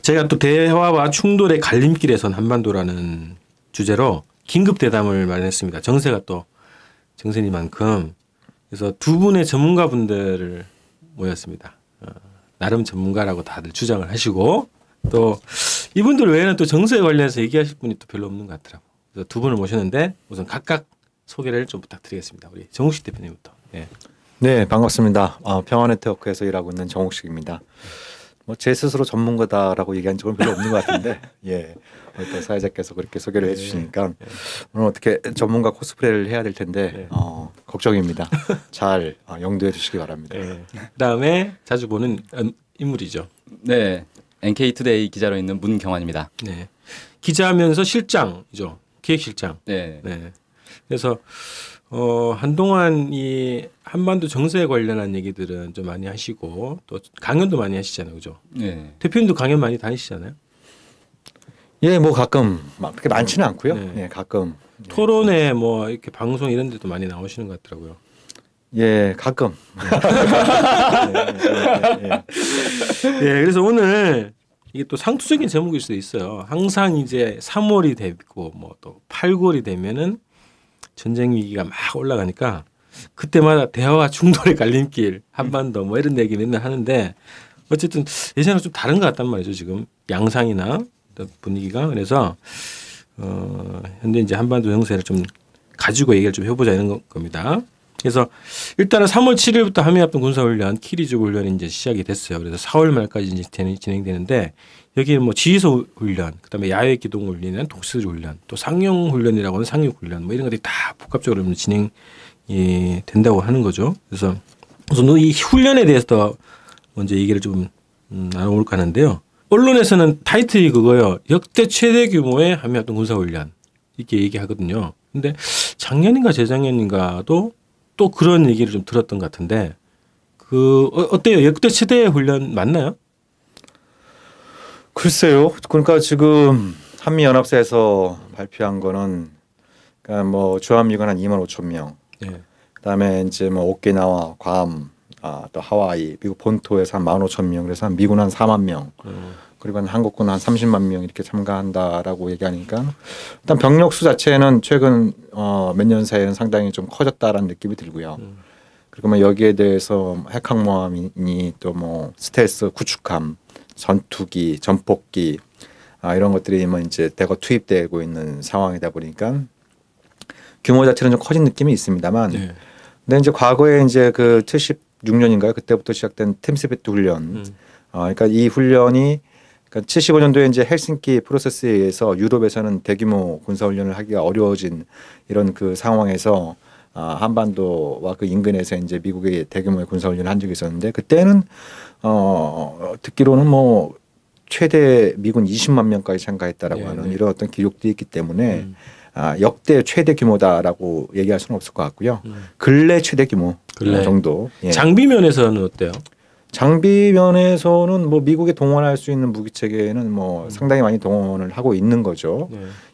제가 또 대화와 충돌의 갈림길에선 한반도라는 주제로 긴급 대담을 마련했습니다. 정세가 또 정세니만큼. 그래서 두 분의 전문가분들을 모였습니다. 나름 전문가라고 다들 주장을 하시고 또 이분들 외에는 또 정세에 관련해서 얘기하실 분이 또 별로 없는 것 같더라고요. 그래서 두 분을 모셨는데 우선 각각 소개를 좀 부탁드리겠습니다. 우리 정욱식 대표님부터. 예. 네, 반갑습니다. 평화네트워크에서 일하고 있는 정욱식입니다. 뭐 제 스스로 전문가다라고 얘기한 적은 별로 없는 것 같은데, 예, 또 사회자께서 그렇게 소개를 해주시니까 오늘 어떻게 전문가 코스프레를 해야 될 텐데 걱정입니다. 잘 영도해 주시기 바랍니다. 그다음에 자주 보는 인물이죠. 네, NK투데이 기자로 있는 문경환입니다. 네, 기자하면서 실장이죠. 기획실장. 네. 그래서 한동안 이 한반도 정세에 관련한 얘기들은 좀 많이 하시고 또 강연도 많이 하시잖아요, 그죠? 네. 대표님도 강연 많이 다니시잖아요. 예, 뭐 가끔 막 그렇게 많지는 않고요. 네. 예, 가끔 토론회 뭐 이렇게 방송 이런 데도 많이 나오시는 것 같더라고요. 예, 가끔. 예, 그래서 오늘 이게 또 상투적인 제목일 수도 있어요. 항상 이제 3월이 되고 뭐 또 8, 9월이 되면은 전쟁 위기가 막 올라가니까 그때마다 대화와 충돌의 갈림길 한반도 뭐 이런 얘기 맨날 하는데 어쨌든 예전랑 좀 다른 것 같단 말이죠. 지금 양상이나 분위기가. 그래서 현재 이제 한반도 정세를 좀 가지고 얘기를 좀 해보자 이런 겁니다. 그래서 일단은 3월 7일부터 한미합동 군사훈련 키리즈 훈련이 이제 시작이 됐어요. 그래서 4월 말까지 이제 진행되는데 여기에 뭐 지휘소 훈련, 그다음에 야외 기동 훈련은 독수리 훈련, 또 상용 훈련이라고 하는 상륙 훈련, 뭐 이런 것들이 다 복합적으로 진행이 된다고 하는 거죠. 그래서 우선 이 훈련에 대해서 먼저 얘기를 좀 나눠볼까 하는데요. 언론에서는 타이틀이 그거요. 역대 최대 규모의 한미합동 군사훈련 이렇게 얘기하거든요. 근데 작년인가 재작년인가도 또 그런 얘기를 좀 들었던 것 같은데 어때요? 역대 최대 훈련 맞나요? 글쎄요. 그러니까 지금 한미연합사에서 발표한 거는 그러니까 뭐 주한미군 한 2만 5천 명. 네. 그다음에 이제 뭐 오키나와, 괌, 또 하와이, 미국 본토에서 한 1만 5천 명. 그래서 한 미군 한 4만 명. 그리고 한 한국군 한 30만 명 이렇게 참가한다라고 얘기하니까 일단 병력 수 자체는 최근 몇 년 사이에는 상당히 좀 커졌다라는 느낌이 들고요. 그리고 뭐 여기에 대해서 핵항모함이니 또 뭐 스텔스 구축함, 전투기, 전폭기 이런 것들이 뭐 이제 대거 투입되고 있는 상황이다 보니까 규모 자체는 좀 커진 느낌이 있습니다만, 근데 이제 과거에 이제 그 76년인가요? 그때부터 시작된 템스베트 훈련, 그러니까 이 훈련이 그러니까 75년도에 이제 헬싱키 프로세스에 의해서 유럽에서는 대규모 군사 훈련을 하기가 어려워진 이런 그 상황에서 한반도와 그 인근에서 이제 미국의 대규모의 군사 훈련을 한 적이 있었는데 그때는 듣기로는 뭐 최대 미군 20만 명까지 참가했다라고 하는 이런 어떤 기록도 있기 때문에 역대 최대 규모다라고 얘기할 수는 없을 것 같고요. 근래 최대 규모 정도. 예. 장비 면에서는 어때요? 장비 면에서는 뭐 미국이 동원할 수 있는 무기 체계는 뭐 상당히 많이 동원을 하고 있는 거죠.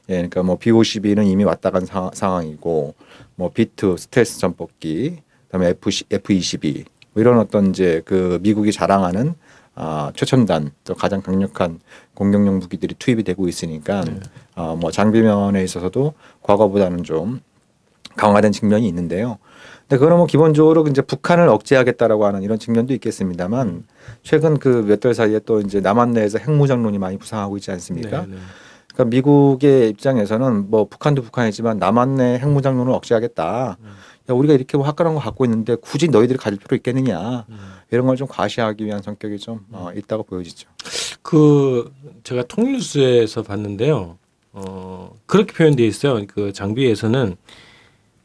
예, 그러니까 뭐 B-52는 이미 왔다 간 상황이고, 뭐 B-2 스텔스 전폭기, 그다음에 F-22 뭐 이런 어떤 이제 그 미국이 자랑하는 최첨단 또 가장 강력한 공격용 무기들이 투입이 되고 있으니까 뭐 장비 면에 있어서도 과거보다는 좀 강화된 측면이 있는데요. 근데 그거는 뭐 기본적으로 이제 북한을 억제하겠다라고 하는 이런 측면도 있겠습니다만 최근 그 몇 달 사이에 또 이제 남한 내에서 핵무장론이 많이 부상하고 있지 않습니까? 그러니까 미국의 입장에서는 뭐 북한도 북한이지만 남한 내 핵무장론을 억제하겠다. 야, 우리가 이렇게 뭐 화끈한 거 갖고 있는데 굳이 너희들이 가질 필요 있겠느냐. 이런 걸 좀 과시하기 위한 성격이 좀 있다고 보여지죠. 그 제가 통일뉴스에서 봤는데요. 그렇게 표현되어 있어요. 그 장비에서는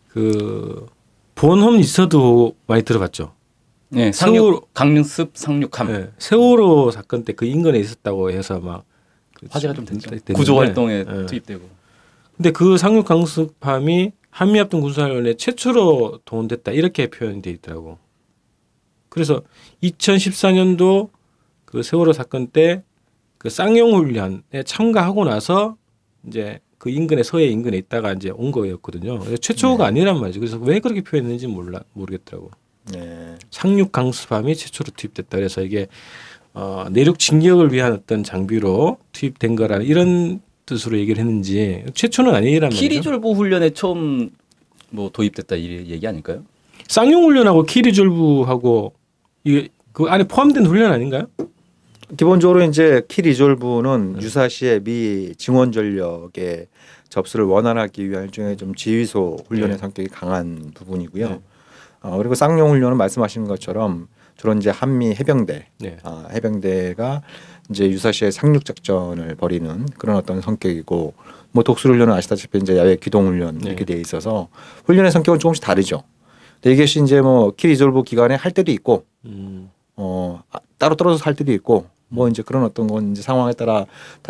그 본홈 리서도 많이 들어봤죠. 네, 강릉습 상륙함. 네, 세월호 사건 때 그 인근에 있었다고 해서 막 화제가 좀 됐죠. 구조 활동에 투입되고. 근데 그 상륙 강습함이 한미합동 군사훈련에 최초로 동원됐다 이렇게 표현돼 있더라고. 그래서 2014년도 그 세월호 사건 때 그 쌍용 훈련에 참가하고 나서 이제 그 인근에 서해 인근에 있다가 이제 온 거였거든요. 최초가 아니란 말이죠. 그래서 왜 그렇게 표현했는지 모르겠더라고. 상륙 강습함이 최초로 투입됐다. 그래서 이게 내륙 진격을 위한 어떤 장비로 투입된 거라 이런 뜻으로 얘기를 했는지 최초는 아니란 말이죠. 키리졸브 훈련에 처음 뭐 도입됐다 이 얘기 아닐까요? 쌍용 훈련하고 키리졸브하고 이게 그 안에 포함된 훈련 아닌가요? 기본적으로 이제 키 리졸브는 유사시에 미 증원 전력의 접수를 원활하기 위한 일종의 좀 지휘소 훈련의 성격이 강한 부분이고요. 그리고 쌍용 훈련은 말씀하신 것처럼 주로 이제 한미 해병대, 해병대가 이제 유사시에 상륙 작전을 벌이는 그런 어떤 성격이고, 뭐 독수 훈련은 아시다시피 이제 야외 기동 훈련 이렇게 돼 있어서 훈련의 성격은 조금씩 다르죠. 근데 이것이 이제 뭐 키 리졸브 기간에 할 때도 있고, 따로 떨어져서 할 때도 있고, 뭐 이제 그런 어떤 건 이제 상황에 따라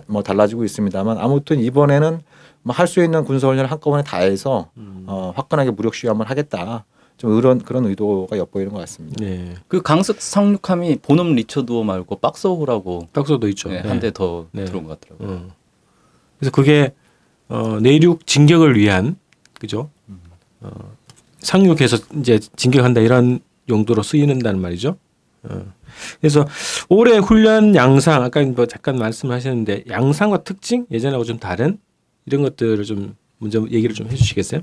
뭐 달라지고 있습니다만, 아무튼 이번에는 뭐 할 수 있는 군사 훈련을 한꺼번에 다 해서 화끈하게 무력 시위 한번 하겠다. 좀 그런 의도가 엿보이는 것 같습니다. 네. 그 강습 상륙함이 본업 리처도 말고 박서호라고 박서도 있죠. 네, 한 대 더 들어온 것 같더라고요. 그래서 그게 내륙 진격을 위한 그죠? 상륙해서 이제 진격한다 이런 용도로 쓰이는다는 말이죠. 그래서 올해 훈련 양상 아까 뭐 잠깐 말씀하셨는데 양상과 특징 예전하고 좀 다른 이런 것들을 좀 먼저 얘기를 좀 해주시겠어요?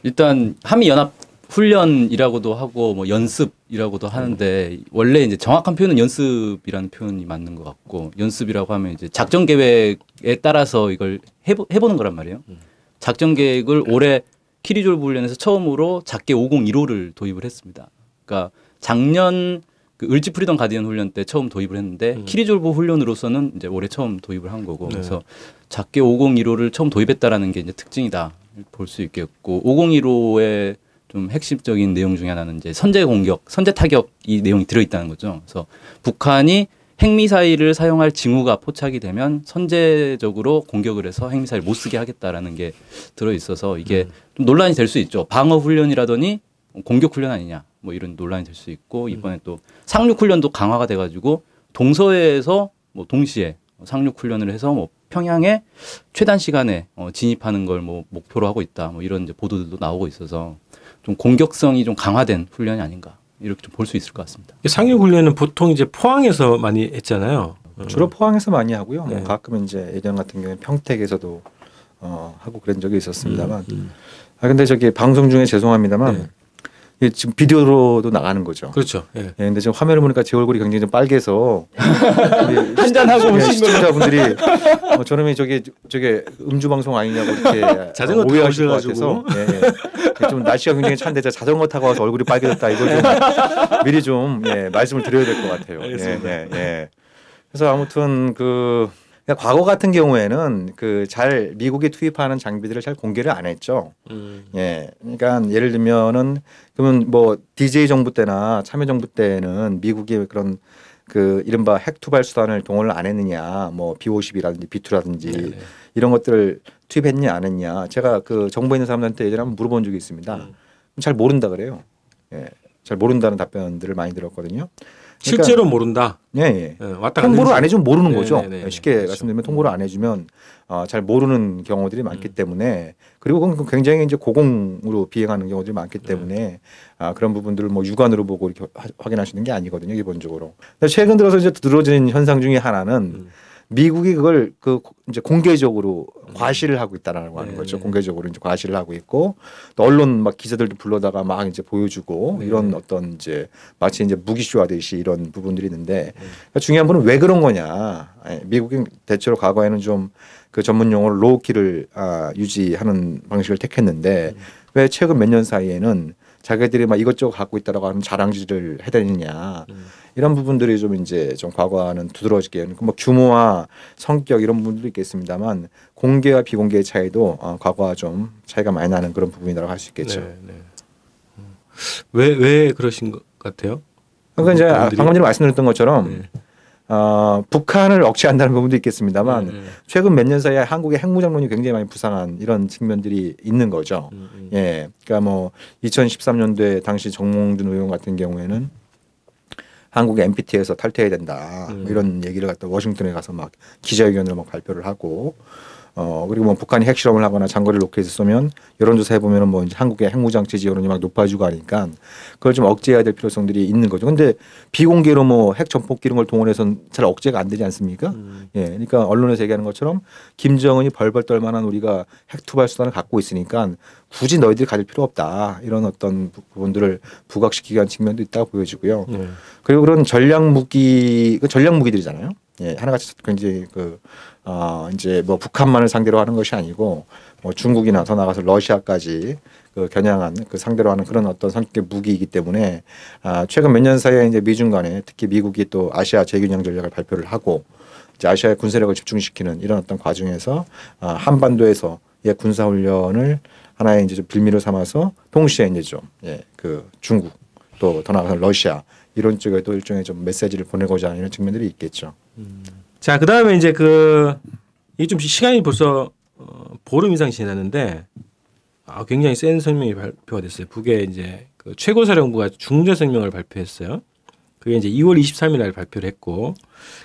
일단 한미 연합 훈련이라고도 하고 뭐 연습이라고도 하는데 원래 이제 정확한 표현은 연습이라는 표현이 맞는 것 같고, 연습이라고 하면 이제 작전 계획에 따라서 이걸 해보는 거란 말이에요. 작전 계획을 올해 키리졸브 훈련에서 처음으로 작게 501호를 도입을 했습니다. 그러니까 작년 그 을지 프리덤 가디언 훈련 때 처음 도입을 했는데 키리졸브 훈련으로서는 이제 올해 처음 도입을 한 거고, 그래서 작게 501호를 처음 도입했다라는 게 이제 특징이다 볼 수 있겠고, 501호의 좀 핵심적인 내용 중에 하나는 이제 선제 공격, 선제 타격 이 내용이 들어있다는 거죠. 그래서 북한이 핵미사일을 사용할 징후가 포착이 되면 선제적으로 공격을 해서 핵미사일 못 쓰게 하겠다라는 게 들어있어서 이게 좀 논란이 될 수 있죠. 방어 훈련이라더니 공격 훈련 아니냐 뭐 이런 논란이 될 수 있고, 이번에 또 상륙 훈련도 강화가 돼가지고 동서해에서 뭐 동시에 상륙 훈련을 해서 뭐 평양에 최단 시간에 진입하는 걸 뭐 목표로 하고 있다 뭐 이런 이제 보도들도 나오고 있어서 좀 공격성이 좀 강화된 훈련이 아닌가 이렇게 좀 볼 수 있을 것 같습니다. 상륙 훈련은 보통 이제 포항에서 많이 했잖아요. 주로 포항에서 많이 하고요. 네. 뭐 가끔 이제 예전 같은 경우에 평택에서도 하고 그런 적이 있었습니다만. 근데 저기 방송 중에 죄송합니다만 이게 지금 비디오로도 나가는 거죠. 그렇죠. 예. 근데 지금 화면을 보니까 제 얼굴이 굉장히 좀 빨개서 한잔하고 오신 시청자분들이 저놈이 저게 음주 방송 아니냐고 이렇게 자전거 타고 오해하실 것 오셔가지고. 같아서 좀 날씨가 굉장히 찬데 제가 자전거 타고 와서 얼굴이 빨개졌다 이걸 좀 미리 좀 말씀을 드려야 될 것 같아요. 알겠습니다. 그래서 아무튼 그러니까 과거 같은 경우에는 잘 미국이 투입하는 장비들을 잘 공개를 안 했죠. 그러니까 예를 들면은 그러면 뭐 DJ 정부 때나 참여정부 때는 미국이 그런 이른바 핵 투발 수단을 동원을 안 했느냐, 뭐 B-50이라든지 B-2라든지 이런 것들을 투입했냐 안 했냐, 제가 정부에 있는 사람들한테 예전에 한번 물어본 적이 있습니다. 잘 모른다 그래요. 잘 모른다는 답변들을 많이 들었거든요. 그러니까 실제로 모른다. 왔다 통보를 안 해주면 모르는 거죠. 쉽게 그렇죠. 말씀드리면 통보를 안 해주면 잘 모르는 경우들이 많기 때문에, 그리고 그건 굉장히 이제 고공으로 비행하는 경우들이 많기 때문에 그런 부분들을 뭐 육안으로 보고 이렇게 확인하시는 게 아니거든요, 기본적으로. 최근 들어서 이제 들어진 현상 중에 하나는 미국이 그걸 이제 공개적으로 과시를 하고 있다라고 하는 거죠. 공개적으로 이제 과시를 하고 있고, 또 언론 막 기자들도 불러다가 막 이제 보여주고 이런 어떤 이제 마치 이제 무기쇼 하듯이 이런 부분들이 있는데, 그러니까 중요한 분은 왜 그런 거냐. 미국이 대체로 과거에는 좀 전문 용어로 로우키를 유지하는 방식을 택했는데 왜 최근 몇 년 사이에는 자기들이 막 이것저것 갖고 있다라고 하는 자랑질을 해대느냐, 이런 부분들이 좀 이제 좀 과거와는 두드러지게, 뭐 규모와 성격 이런 부분들도 있겠습니다만 공개와 비공개의 차이도 과거와 좀 차이가 많이 나는 그런 부분이라고 할 수 있겠죠. 왜 그러신 것 같아요? 그러니까 이제 방금 전에 말씀드렸던 것처럼 북한을 억제한다는 부분도 있겠습니다만 최근 몇 년 사이에 한국의 핵무장론이 굉장히 많이 부상한 이런 측면들이 있는 거죠. 그러니까 뭐 2013년도에 당시 정몽준 의원 같은 경우에는 한국의 NPT에서 탈퇴해야 된다, 이런 얘기를 갖다 워싱턴에 가서 막 기자회견을 막 발표를 하고, 그리고 뭐 북한이 핵실험을 하거나 장거리 로켓을 쏘면 여론조사 해보면은 뭐 이제 한국의 핵무장 지지 여론이 막 높아지고 하니까 그걸 좀 억제해야 될 필요성들이 있는 거죠. 근데 비공개로 뭐 핵 전폭기 이런 걸 동원해서는 잘 억제가 안 되지 않습니까? 예, 그러니까 언론에서 얘기하는 것처럼 김정은이 벌벌 떨 만한 우리가 핵 투발 수단을 갖고 있으니까 굳이 너희들이 가질 필요 없다 이런 어떤 부분들을 부각시키기 위한 측면도 있다고 보여지고요. 그리고 그런 전략 무기들이잖아요. 예, 하나같이 굉장히 이제 뭐 북한만을 상대로 하는 것이 아니고 뭐 중국이나 더 나가서 러시아까지 그 겨냥한 그 상대로 하는 그런 어떤 성격의 무기이기 때문에 최근 몇 년 사이에 이제 미중 간에 특히 미국이 또 아시아 재균형 전략을 발표를 하고 이제 아시아의 군사력을 집중시키는 이런 어떤 과정에서 한반도에서 군사 훈련을 하나의 이제 좀 빌미로 삼아서 동시에 이제 좀 그 중국 또 더 나가서 러시아 이런 쪽에도 일종의 좀 메시지를 보내고자 하는 이런 측면들이 있겠죠. 자, 그다음에 이제 이게 좀 시간이 벌써 보름 이상 지났는데 굉장히 센 성명이 발표가 됐어요. 북의 이제 그 최고사령부가 중대 성명을 발표했어요. 그게 이제 2월 23일 날 발표를 했고,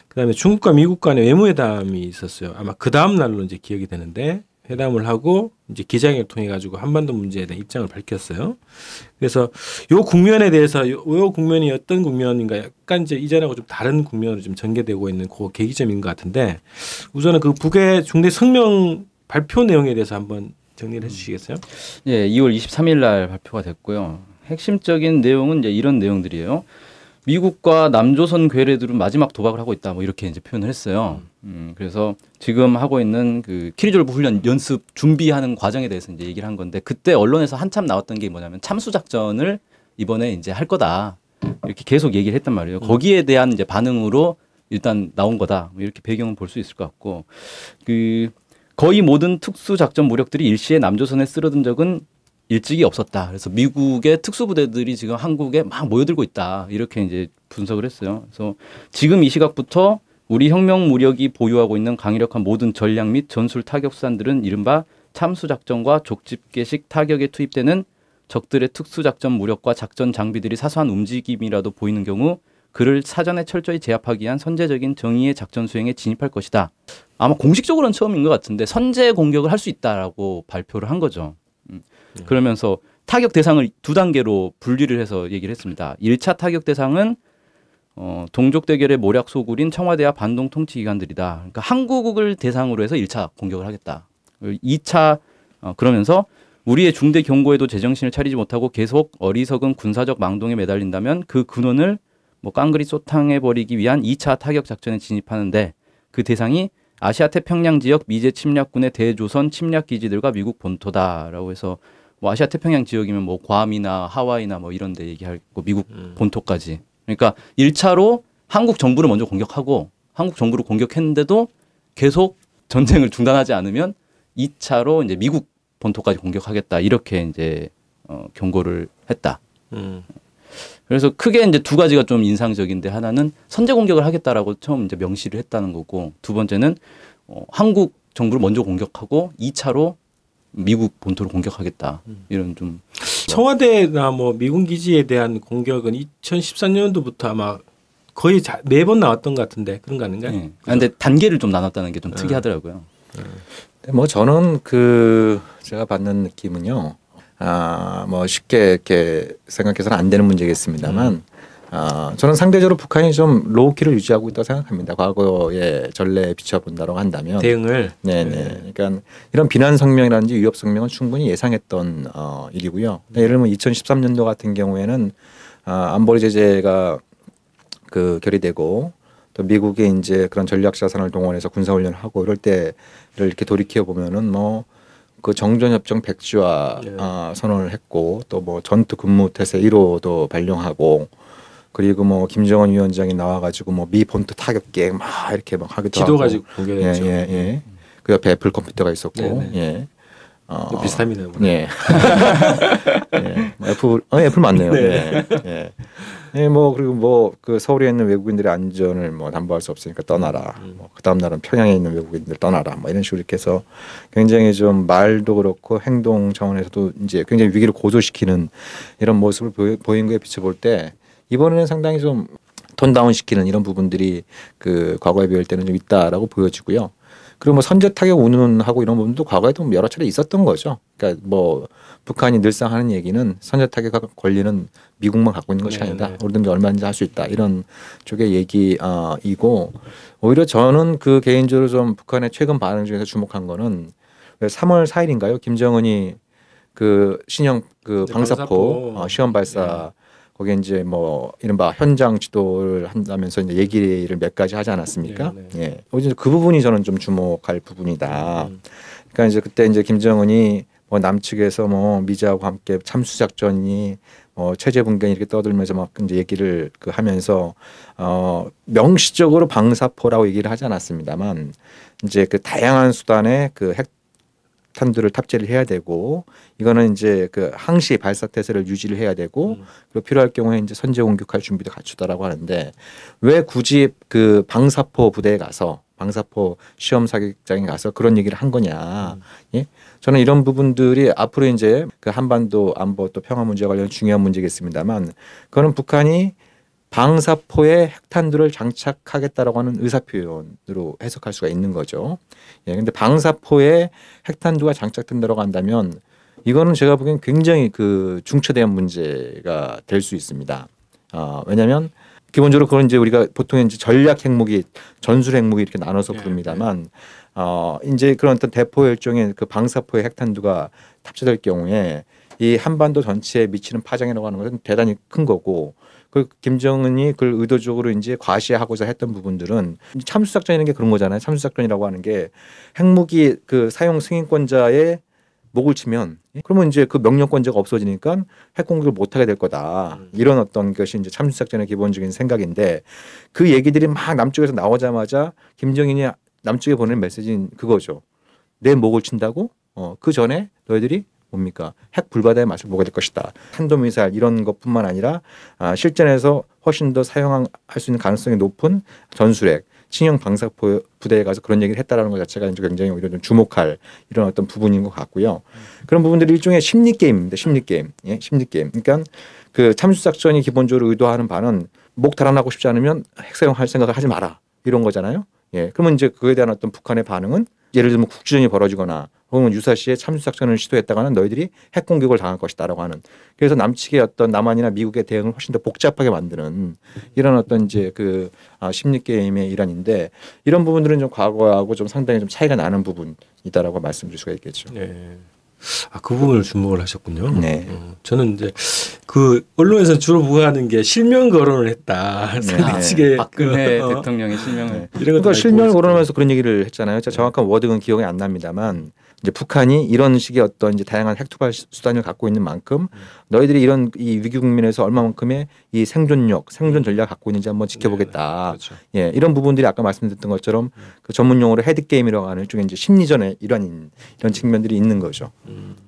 그다음에 중국과 미국 간의 외무회담이 있었어요. 아마 그 다음 날로 이제 기억이 되는데 회담을 하고 이제 기자회견을 통해 가지고 한반도 문제에 대한 입장을 밝혔어요. 그래서 요 국면에 대해서 요 국면이 어떤 국면인가 약간 이제 이전하고 좀 다른 국면으로 좀 전개되고 있는 그 계기점인 것 같은데 우선은 그 북의 중대 성명 발표 내용에 대해서 한번 정리를 해주시겠어요? 예, 2월 23일 날 발표가 됐고요. 핵심적인 내용은 이제 이런 내용들이에요. 미국과 남조선 괴뢰들은 마지막 도박을 하고 있다. 뭐 이렇게 이제 표현을 했어요. 그래서 지금 하고 있는 그 키리졸브 훈련 연습 준비하는 과정에 대해서 이제 얘기를 한 건데 그때 언론에서 한참 나왔던 게 뭐냐면 참수 작전을 이번에 이제 할 거다. 이렇게 계속 얘기를 했단 말이에요. 거기에 대한 이제 반응으로 일단 나온 거다. 뭐 이렇게 배경은 볼 수 있을 것 같고 거의 모든 특수 작전 무력들이 일시에 남조선에 쓰러든 적은 일찍이 없었다. 그래서 미국의 특수부대들이 지금 한국에 막 모여들고 있다. 이렇게 이제 분석을 했어요. 그래서 지금 이 시각부터 우리 혁명 무력이 보유하고 있는 강력한 모든 전략 및 전술 타격 수단들은 이른바 참수작전과 족집게식 타격에 투입되는 적들의 특수작전 무력과 작전 장비들이 사소한 움직임이라도 보이는 경우 그를 사전에 철저히 제압하기 위한 선제적인 정의의 작전 수행에 진입할 것이다. 아마 공식적으로는 처음인 것 같은데 선제 공격을 할 수 있다라고 발표를 한 거죠. 그러면서 타격 대상을 두 단계로 분리를 해서 얘기를 했습니다. 1차 타격 대상은 동족 대결의 모략 소굴인 청와대와 반동 통치기관들이다. 그러니까 한국을 대상으로 해서 1차 공격을 하겠다. 2차 그러면서 우리의 중대 경고에도 제정신을 차리지 못하고 계속 어리석은 군사적 망동에 매달린다면 그 근원을 뭐 깡그리 쏘탕해버리기 위한 2차 타격 작전에 진입하는데 그 대상이 아시아 태평양 지역 미제 침략군의 대조선 침략 기지들과 미국 본토다라고 해서 뭐 아시아 태평양 지역이면 뭐 괌이나 하와이나 뭐 이런 데 얘기하고 미국 본토까지. 그러니까 1차로 한국 정부를 먼저 공격하고 한국 정부를 공격했는데도 계속 전쟁을 중단하지 않으면 2차로 이제 미국 본토까지 공격하겠다. 이렇게 이제 경고를 했다. 그래서 크게 이제 두 가지가 좀 인상적인데 하나는 선제 공격을 하겠다라고 처음 이제 명시를 했다는 거고 두 번째는 한국 정부를 먼저 공격하고 2차로 미국 본토를 공격하겠다. 이런 좀 청와대나 뭐 미군 기지에 대한 공격은 2013년도부터 아마 거의 매번 나왔던 것 같은데 그런 거 아닌가요? 네. 근데 단계를 좀 나눴다는 게 좀 특이하더라고요. 뭐 저는 제가 받는 느낌은요. 뭐 쉽게 이렇게 생각해서는 안 되는 문제겠습니다만 저는 상대적으로 북한이 좀 로우키를 유지하고 있다고 생각합니다. 과거의 전례에 비춰본다고 한다면 대응을 네네. 그러니까 이런 비난 성명이라든지 위협 성명은 충분히 예상했던 일이고요. 예를 들면 2013년도 같은 경우에는 안보리 제재가 결의되고 또 미국의 이제 그런 전략 자산을 동원해서 군사 훈련을 하고 이럴 때를 이렇게 돌이켜 보면은 뭐 그 정전협정 백지화 선언을 했고 또 뭐 전투 근무 태세 1호도 발령하고 그리고 뭐 김정은 위원장이 나와가지고 뭐 미 본토 타격 계획 막 이렇게 막 하기도 지도 하고 가지고 공개했죠. 예. 그 옆에 애플 컴퓨터가 있었고 네네. 비슷합니다. 네. 애플 맞네요. 네. 네, 뭐 그리고 뭐 그 서울에 있는 외국인들의 안전을 뭐 담보할 수 없으니까 떠나라. 뭐 그다음 날은 평양에 있는 외국인들 떠나라. 뭐 이런 식으로 이렇게 해서 굉장히 좀 말도 그렇고 행동 차원에서도 이제 굉장히 위기를 고조시키는 이런 모습을 보인 거에 비춰볼 때 이번에는 상당히 좀 톤다운 시키는 이런 부분들이 그 과거에 비할 때는 좀 있다라고 보여지고요. 그리고 뭐 선제 타격 운운하고 이런 부분도 과거에도 여러 차례 있었던 거죠. 그러니까 뭐 북한이 늘상 하는 얘기는 선제 타격 권리는 미국만 갖고 있는 것이 아니다. 우리도 얼마든지 할 수 있다. 이런 쪽의 얘기이고 오히려 저는 그 개인적으로 좀 북한의 최근 반응 중에서 주목한 거는 3월 4일인가요? 김정은이 그 신형 그 방사포 시험 발사 거기에 이제 뭐 이른바 현장 지도를 한다면서 이제 얘기를 몇 가지 하지 않았습니까? 예. 그 부분이 저는 좀 주목할 부분이다. 그러니까 이제 그때 이제 김정은이 뭐 남측에서 뭐 미제하고 함께 참수 작전이 체제 붕괴 이렇게 떠들면서 막 이제 얘기를 그 하면서 명시적으로 방사포라고 얘기를 하지 않았습니다만 이제 그 다양한 수단의 그 핵탄두를 탑재를 해야 되고 이거는 이제 그 항시 발사 태세를 유지를 해야 되고 그리고 필요할 경우에 이제 선제 공격할 준비도 갖추다라고 하는데 왜 굳이 그 방사포 부대에 가서 방사포 시험 사격장에 가서 그런 얘기를 한 거냐? 예? 저는 이런 부분들이 앞으로 이제 그 한반도 안보 또 평화 문제와 관련 중요한 문제겠습니다만, 그거는 북한이 방사포에 핵탄두를 장착하겠다라고 하는 의사표현으로 해석할 수가 있는 거죠. 예, 근데 방사포에 핵탄두가 장착된다고 한다면 이거는 제가 보기엔 굉장히 그 중차대한 문제가 될 수 있습니다. 왜냐하면 기본적으로 그건 이제 우리가 보통 이제 전략 핵무기, 전술 핵무기 이렇게 나눠서 부릅니다만, 이제 그런 어떤 대포 일종의 그 방사포의 핵탄두가 탑재될 경우에 이 한반도 전체에 미치는 파장이라고 하는 것은 대단히 큰 거고, 그 김정은이 그걸 의도적으로 이제 과시하고자 했던 부분들은 참수작전이라는 게 그런 거잖아요. 참수작전이라고 하는 게 핵무기 그 사용 승인권자의 목을 치면 그러면 이제 그 명령권자가 없어지니까 핵 공격을 못하게 될 거다. 이런 어떤 것이 이제 참수작전의 기본적인 생각인데, 그 얘기들이 막 남쪽에서 나오자마자 김정은이 남쪽에 보내는 메시지는 그거죠. 내 목을 친다고? 그 전에 너희들이 뭡니까? 핵 불바다의 맛을 보게 될 것이다. 탄도미사일 이런 것뿐만 아니라 실전에서 훨씬 더 사용할 수 있는 가능성이 높은 전술핵, 신형 방사포 부대에 가서 그런 얘기를 했다라는 것 자체가 굉장히 오히려 좀 주목할 이런 어떤 부분인 것 같고요. 그런 부분들이 일종의 심리 게임입니다. 심리 게임, 예, 심리 게임. 그러니까 그 참수 작전이 기본적으로 의도하는 바는 목 달아나고 싶지 않으면 핵 사용할 생각을 하지 마라 이런 거잖아요. 예, 그러면 이제 그에 대한 어떤 북한의 반응은 예를 들면 국지전이 벌어지거나 혹은 유사시에 참수작전을 시도했다가는 너희들이 핵 공격을 당할 것이다라고 하는, 그래서 남측의 어떤 남한이나 미국의 대응을 훨씬 더 복잡하게 만드는 이런 어떤 이제 그 심리 게임의 일환인데, 이런 부분들은 좀 과거하고 좀 상당히 좀 차이가 나는 부분이다라고 말씀드릴 수가 있겠죠. 네. 그 부분을 주목을 하셨군요. 네. 저는 이제 그 언론에서 주로 부각하는 게 실명 거론을 했다. 네. 박근혜 대통령의 실명을. 네. 그러니까 실명을 거론하면서 그런 얘기를 했잖아요. 정확한 워딩은 기억이 안 납니다만, 이제 북한이 이런 식의 어떤 이제 다양한 핵투발 수단을 갖고 있는 만큼 너희들이 이런 이 위기 국면에서 얼마만큼의 이 생존력, 생존 전략을 갖고 있는지 한번 지켜보겠다. 그렇죠. 예, 이런 부분들이 아까 말씀드렸던 것처럼 그 전문 용어로 헤드 게임이라고 하는 일종의 이제 심리전의 일환인 이런 측면들이 있는 거죠.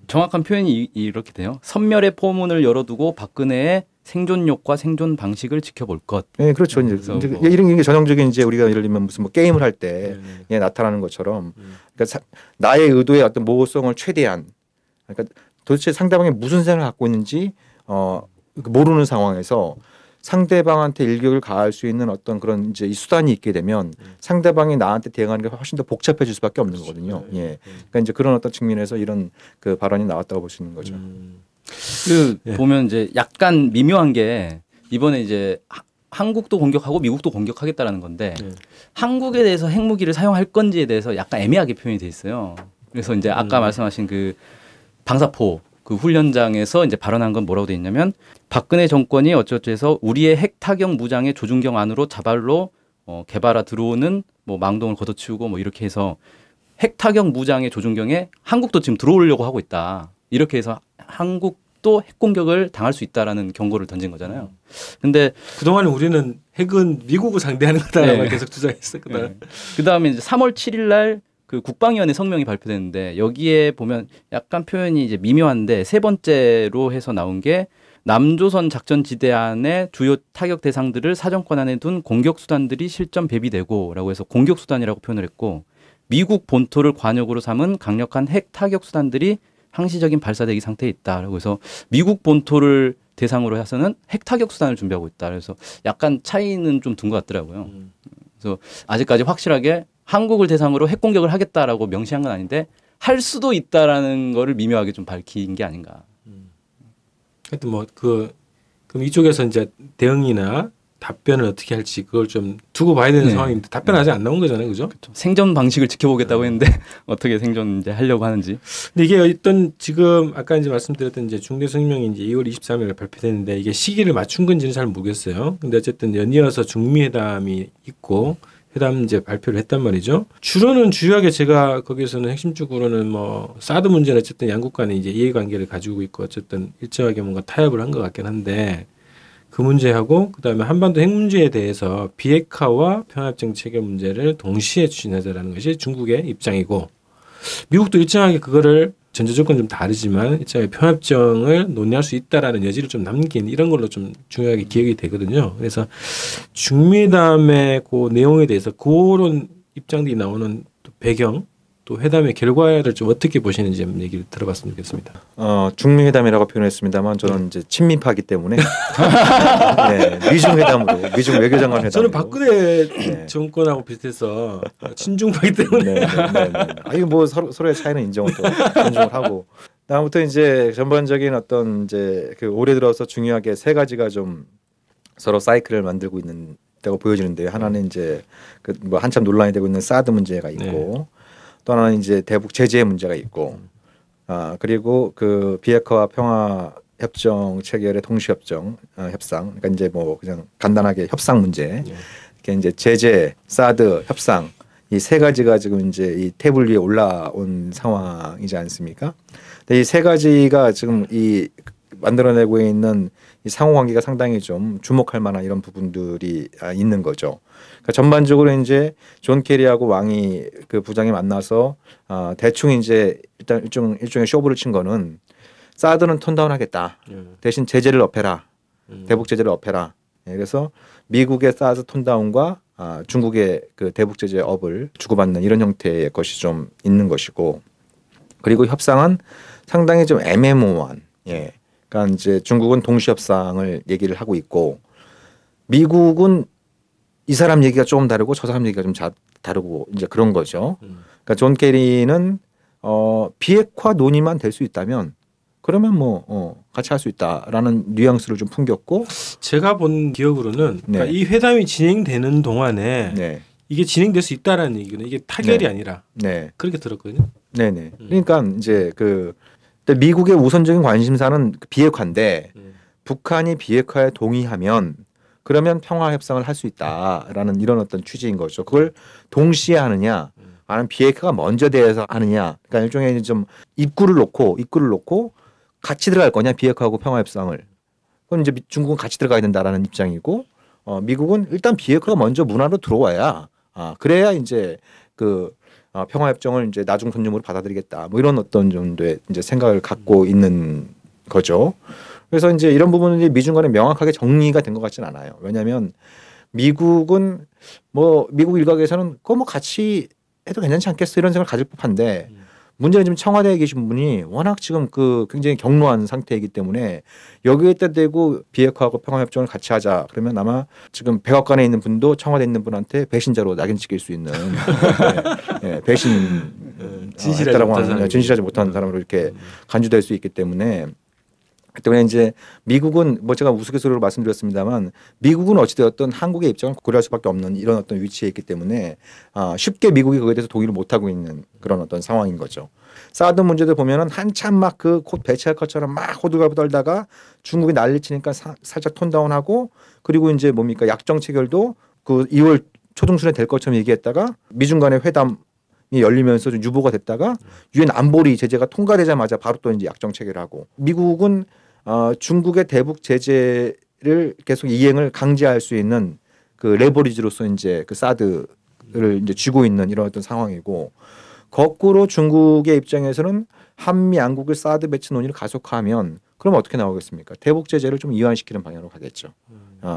정확한 표현이 이렇게 돼요. 선멸의 포문을 열어두고 박근혜의 생존력과 생존 방식을 지켜볼 것. 네, 그렇죠. 이제 이런 게 전형적인 이제 우리가 예를 들면 무슨 뭐 게임을 할 때 나타나는 것처럼, 그러니까 나의 의도의 어떤 모호성을 최대한, 그러니까 도대체 상대방이 무슨 생각을 갖고 있는지 모르는 상황에서 상대방한테 일격을 가할 수 있는 어떤 그런 이제 이 수단이 있게 되면 상대방이 나한테 대응하는 게 훨씬 더 복잡해질 수밖에 없는 거거든요. 예, 그러니까 이제 그런 어떤 측면에서 이런 그 발언이 나왔다고 볼 수 있는 거죠. 보면 이제 약간 미묘한 게 이번에 이제 한국도 공격하고 미국도 공격하겠다라는 건데 한국에 대해서 핵무기를 사용할 건지에 대해서 약간 애매하게 표현이 돼 있어요. 그래서 이제 아까 말씀하신 그 방사포 그 훈련장에서 이제 발언한 건 뭐라고 돼 있냐면, 박근혜 정권이 어쩌고해서 우리의 핵 타격 무장의 조준경 안으로 자발로 개발하 들어오는 뭐 망동을 걷어치우고 뭐 이렇게 해서 핵 타격 무장의 조준경에 한국도 지금 들어오려고 하고 있다. 이렇게 해서 한국도 핵 공격을 당할 수 있다라는 경고를 던진 거잖아요. 근데 그동안 우리는 핵은 미국을 상대하는 거다라고 계속 주장했었거든. 그다음에 이제 3월 7일 날 그 국방위원회 성명이 발표됐는데, 여기에 보면 약간 표현이 이제 미묘한데 세 번째로 해서 나온 게 남조선 작전지대 안에 주요 타격 대상들을 사정권 안에 둔 공격 수단들이 실전 배비되고라고 해서 공격 수단이라고 표현을 했고, 미국 본토를 관역으로 삼은 강력한 핵 타격 수단들이 항시적인 발사대기 상태에 있다라고 해서 미국 본토를 대상으로 해서는 핵 타격 수단을 준비하고 있다. 그래서 약간 차이는 좀 둔 것 같더라고요. 그래서 아직까지 확실하게 한국을 대상으로 핵 공격을 하겠다라고 명시한 건 아닌데 할 수도 있다라는 거를 미묘하게 좀 밝힌 게 아닌가. 하여튼 뭐 그럼 이쪽에서 이제 대응이나 답변을 어떻게 할지 그걸 좀 두고 봐야 되는 상황인데 답변 아직 안 나온 거잖아요, 그죠? 그렇죠. 생존 방식을 지켜보겠다고 했는데 어떻게 생존 이제 하려고 하는지. 근데 이게 어떤 지금 아까 이제 말씀드렸던 이제 중대 성명이 이제 2월 23일에 발표됐는데 이게 시기를 맞춘 건지는 잘 모르겠어요. 근데 어쨌든 연이어서 중미 회담이 있고 회담 이제 발표를 했단 말이죠. 주로는 주요하게 제가 거기서는 핵심적으로는 뭐 사드 문제는 어쨌든 양국 간에 이제 이해관계를 가지고 있고 어쨌든 일정하게 뭔가 타협을 한 것 같긴 한데. 그 문제하고 그다음에 한반도 핵 문제에 대해서 비핵화와 평화협정 체결 문제를 동시에 추진하자라는 것이 중국의 입장이고 미국도 일정하게 그거를 전제 조건 좀 다르지만 일정하게 평화협정을 논의할 수 있다라는 여지를 좀 남긴 이런 걸로 좀 중요하게 기억이 되거든요. 그래서 중미회담의 그 내용에 대해서 그런 입장들이 나오는 배경 또 회담의 결과를 좀 어떻게 보시는지 한번 얘기를 들어봤으면 좋겠습니다. 중미 회담이라고 표현했습니다만 저는 이제 친미파기 때문에 네, 미중 회담으로 미중 외교장관 회담으로. 저는 박근혜 정권하고 비슷해서 친중파기 때문에. 네. 아니 뭐 서로의 차이는 인정을 또 존중을 하고. 다음부터 이제 전반적인 어떤 이제 그 올해 들어서 중요하게 세 가지가 좀 서로 사이클을 만들고 있다고 보여지는데요. 하나는 이제 그 뭐 한참 논란이 되고 있는 사드 문제가 있고. 또 하나는 이제 대북 제재 문제가 있고, 그리고 그 비핵화와 평화 협정 체결의 동시협정 협상, 그러니까 이제 뭐 그냥 간단하게 협상 문제, 이렇게 이제 제재, 사드, 협상 이 세 가지가 지금 이제 이 테이블 위에 올라온 상황이지 않습니까? 근데 이 세 가지가 지금 이 만들어내고 있는 이 상호관계가 상당히 좀 주목할 만한 이런 부분들이 있는 거죠. 그러니까 전반적으로 이제 존 케리하고 왕이 그 부장이 만나서 대충 이제 일단 일종의 쇼부를 친 거는 사드는 톤다운하겠다. 대신 제재를 업해라. 대북 제재를 업해라. 그래서 미국의 사드 톤다운과 중국의 그 대북 제재 업을 주고받는 이런 형태의 것이 좀 있는 것이고, 그리고 협상은 상당히 좀 애매모호한. 그러니까 이제 중국은 동시 협상을 얘기를 하고 있고, 미국은 이 사람 얘기가 조금 다르고 저 사람 얘기가 좀 다르고 이제 그런 거죠. 그러니까 존 케리는 비핵화 논의만 될 수 있다면 그러면 뭐 같이 할 수 있다라는 뉘앙스를 좀 풍겼고, 제가 본 기억으로는 그러니까 이 회담이 진행되는 동안에 이게 진행될 수 있다라는 얘기는 이게 타결이 아니라 그렇게 들었거든요. 네네. 그러니까 이제 미국의 우선적인 관심사는 비핵화인데 북한이 비핵화에 동의하면 그러면 평화 협상을 할 수 있다라는 이런 어떤 취지인 거죠. 그걸 동시에 하느냐, 아니면 비핵화가 먼저 돼서 하느냐. 그러니까 일종의 좀 입구를 놓고 같이 들어갈 거냐, 비핵화하고 평화 협상을. 그럼 이제 중국은 같이 들어가야 된다라는 입장이고, 미국은 일단 비핵화가 먼저 문화로 들어와야, 그래야 이제 그 평화 협정을 이제 나중 선념으로 받아들이겠다. 뭐 이런 어떤 정도의 이제 생각을 갖고 있는 거죠. 그래서 이제 이런 부분은 미중 간에 명확하게 정리가 된 것 같지는 않아요. 왜냐하면 미국은 뭐 미국 일각에서는 그거 뭐 같이 해도 괜찮지 않겠어 이런 생각을 가질 법한데, 문제는 지금 청와대에 계신 분이 워낙 지금 그 굉장히 경로한 상태이기 때문에 여기에다 대고 비핵화하고 평화협정을 같이 하자 그러면 아마 지금 백악관에 있는 분도 청와대에 있는 분한테 배신자로 낙인 찍힐 수 있는 진실하지 못한 사람으로 이렇게 간주될 수 있기 때문에 이제 미국은 뭐 제가 우스갯소리로 말씀드렸습니다만 미국은 어찌되었든 한국의 입장을 고려할 수밖에 없는 이런 어떤 위치에 있기 때문에 쉽게 미국이 그거에 대해서 동의를 못하고 있는 그런 어떤 상황인 거죠. 사드 문제도 보면은 한참 막 그 곧 배치할 것처럼 막 호들갑을 떨다가 중국이 난리치니까 살짝 톤다운하고, 그리고 이제 뭡니까 약정 체결도 그 2월 초중순에 될 것처럼 얘기했다가 미중 간의 회담 열리면서 좀 유보가 됐다가 유엔 안보리 제재가 통과되자마자 바로 또 이제 약정 체결하고, 미국은 중국의 대북 제재를 계속 이행을 강제할 수 있는 그 레버리지로서 이제 그 사드를 이제 쥐고 있는 이런 어떤 상황이고, 거꾸로 중국의 입장에서는 한미 양국의 사드 배치 논의를 가속화하면 그럼 어떻게 나오겠습니까? 대북 제재를 좀 이완시키는 방향으로 가겠죠.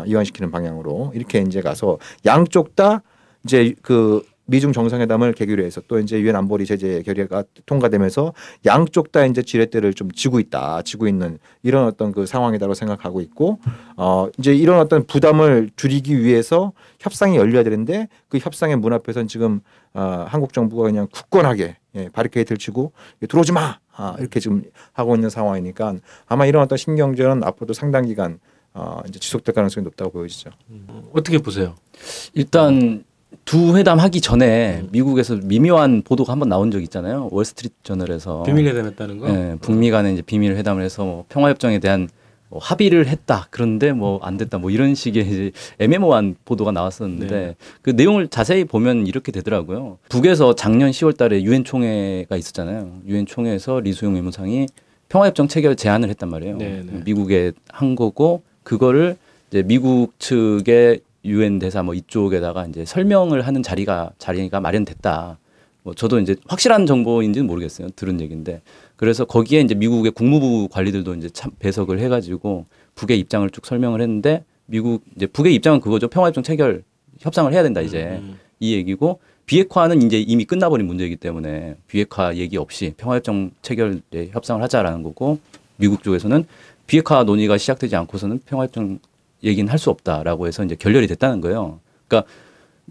이완시키는 방향으로 이렇게 이제 가서 양쪽 다 이제 그 미중 정상회담을 계기로 해서 또 이제 유엔 안보리 제재 결의가 통과되면서 양쪽 다 이제 지렛대를 좀 쥐고 있는 이런 어떤 그 상황이라고 생각하고 있고 이제 이런 어떤 부담을 줄이기 위해서 협상이 열려야 되는데 그 협상의 문 앞에서는 지금 한국 정부가 그냥 굳건하게 바리케이트를 치고 들어오지 마 이렇게 지금 하고 있는 상황이니까 아마 이런 어떤 신경전은 앞으로도 상당 기간 이제 지속될 가능성이 높다고 보여지죠. 어떻게 보세요? 일단 두 회담 하기 전에 미국에서 미묘한 보도가 한번 나온 적 있잖아요. 월스트리트 저널에서 비밀회담했다는 거. 네, 북미 간에 이제 비밀 회담을 해서 뭐 평화협정에 대한 뭐 합의를 했다. 그런데 뭐 안 됐다. 뭐 이런 식의 이제 애매모호한 보도가 나왔었는데 네. 그 내용을 자세히 보면 이렇게 되더라고요. 북에서 작년 10월달에 유엔 총회가 있었잖아요. 유엔 총회에서 리수용 외무상이 평화협정 체결 제안을 했단 말이에요. 네, 네. 미국에 한 거고 그거를 이제 미국 측의 유엔 대사 뭐 이쪽에다가 이제 설명을 하는 자리가 마련됐다. 뭐 저도 이제 확실한 정보인지는 모르겠어요. 들은 얘기인데 그래서 거기에 이제 미국의 국무부 관리들도 이제 참 배석을 해가지고 북의 입장을 쭉 설명을 했는데 미국 이제 북의 입장은 그거죠. 평화협정 체결 협상을 해야 된다 이제 이 얘기고 비핵화는 이제 이미 끝나버린 문제이기 때문에 비핵화 얘기 없이 평화협정 체결에 협상을 하자라는 거고 미국 쪽에서는 비핵화 논의가 시작되지 않고서는 평화협정 얘기는 할 수 없다라고 해서 이제 결렬이 됐다는 거예요. 그러니까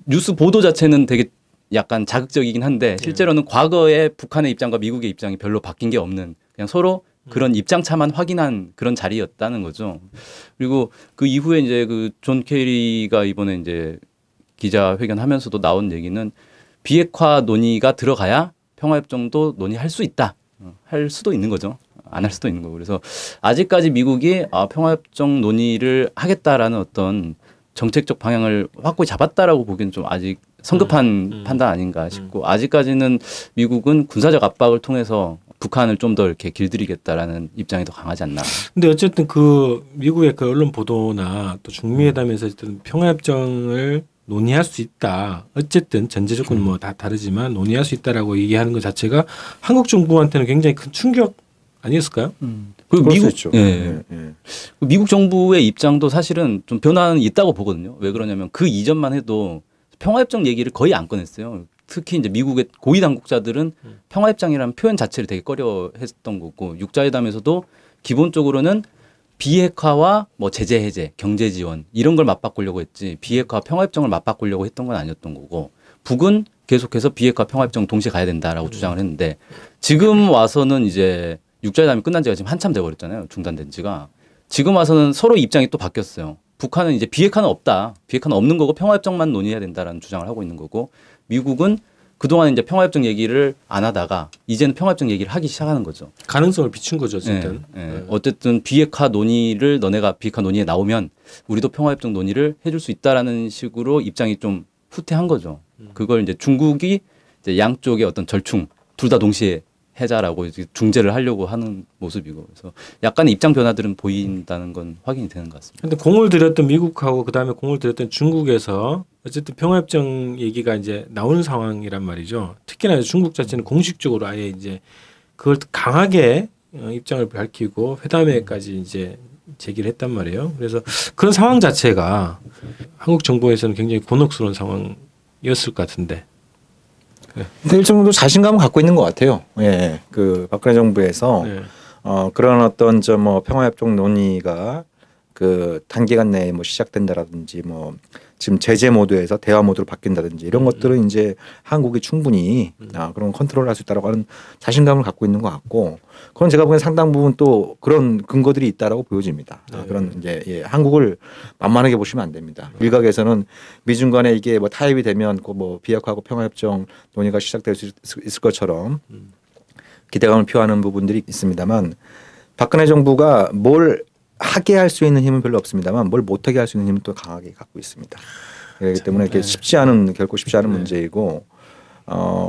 뉴스 보도 자체는 되게 약간 자극적이긴 한데 실제로는 과거의 북한의 입장과 미국의 입장이 별로 바뀐 게 없는 그냥 서로 그런 입장차만 확인한 그런 자리였다는 거죠. 그리고 그 이후에 이제 그 존 케리가 이번에 이제 기자회견하면서도 나온 얘기는 비핵화 논의가 들어가야 평화협정도 논의할 수 있다. 할 수도 있는 거죠. 안 할 수도 있는 거고. 그래서 아직까지 미국이 평화협정 논의를 하겠다라는 어떤 정책적 방향을 확고히 잡았다라고 보기엔 좀 아직 성급한 판단 아닌가 싶고 아직까지는 미국은 군사적 압박을 통해서 북한을 좀 더 이렇게 길들이겠다라는 입장이 더 강하지 않나. 근데 어쨌든 그 미국의 그 언론 보도나 또 중미회담에서 어쨌든 평화협정을 논의할 수 있다. 어쨌든 전제 조건 뭐 다 다르지만 논의할 수 있다라고 얘기하는 것 자체가 한국 정부한테는 굉장히 큰 충격 아니었을까요? 그리고 미국 미국 정부의 입장도 사실은 좀 변화는 있다고 보거든요. 왜 그러냐면 그 이전만 해도 평화협정 얘기를 거의 안 꺼냈어요. 특히 이제 미국의 고위 당국자들은 평화협정이라는 표현 자체를 되게 꺼려했던 거고 육자회담에서도 기본적으로는 비핵화와 뭐 제재 해제, 경제 지원 이런 걸 맞바꾸려고 했지 비핵화 평화협정을 맞바꾸려고 했던 건 아니었던 거고 북은 계속해서 비핵화 평화협정 동시에 가야 된다라고 주장을 했는데 지금 와서는 이제 육자회담이 끝난 지가 지금 한참 돼버렸잖아요. 중단된 지가. 지금 와서는 서로 입장이 또 바뀌었어요. 북한은 이제 비핵화는 없다. 비핵화는 없는 거고 평화협정만 논의해야 된다라는 주장을 하고 있는 거고 미국은 그동안 이제 평화협정 얘기를 안 하다가 이제는 평화협정 얘기를 하기 시작하는 거죠. 가능성을 비춘 거죠. 어쨌든. 어쨌든 비핵화 논의를 너네가 비핵화 논의에 나오면 우리도 평화협정 논의를 해줄 수 있다라는 식으로 입장이 좀 후퇴한 거죠. 그걸 이제 중국이 이제 양쪽의 어떤 절충 둘 다 동시에 해자라고 이제 중재를 하려고 하는 모습이고 그래서 약간의 입장 변화들은 보인다는 건 확인이 되는 것 같습니다. 그런데 공을 들였던 미국하고 그다음에 공을 들였던 중국에서 어쨌든 평화협정 얘기가 이제 나오는 상황이란 말이죠. 특히나 중국 자체는 공식적으로 아예 이제 그걸 강하게 입장을 밝히고 회담에까지 이제 제기를 했단 말이에요. 그래서 그런 상황 자체가 한국 정부에서는 굉장히 곤혹스러운 상황이었을 것 같은데. 근데 일정도 자신감을 갖고 있는 것 같아요. 예, 그 박근혜 정부에서 그런 어떤 뭐 평화협정 논의가 그 단기간 내에 뭐 시작된다라든지 뭐 지금 제재 모드에서 대화 모드로 바뀐다든지 이런 것들은 이제 한국이 충분히 그런 컨트롤할 수 있다라고 하는 자신감을 갖고 있는 것 같고 그건 제가 보기엔 상당 부분 또 그런 근거들이 있다라고 보여집니다. 그런 이제 한국을 만만하게 보시면 안 됩니다. 일각에서는 미중 간에 이게 뭐 타협이 되면 뭐 비핵화하고 평화협정 논의가 시작될 수 있을 것처럼 기대감을 표하는 부분들이 있습니다만 박근혜 정부가 뭘 하게 할 수 있는 힘은 별로 없습니다만 뭘 못하게 할 수 있는 힘은 또 강하게 갖고 있습니다. 그렇기 때문에 이게 결코 쉽지 않은 문제이고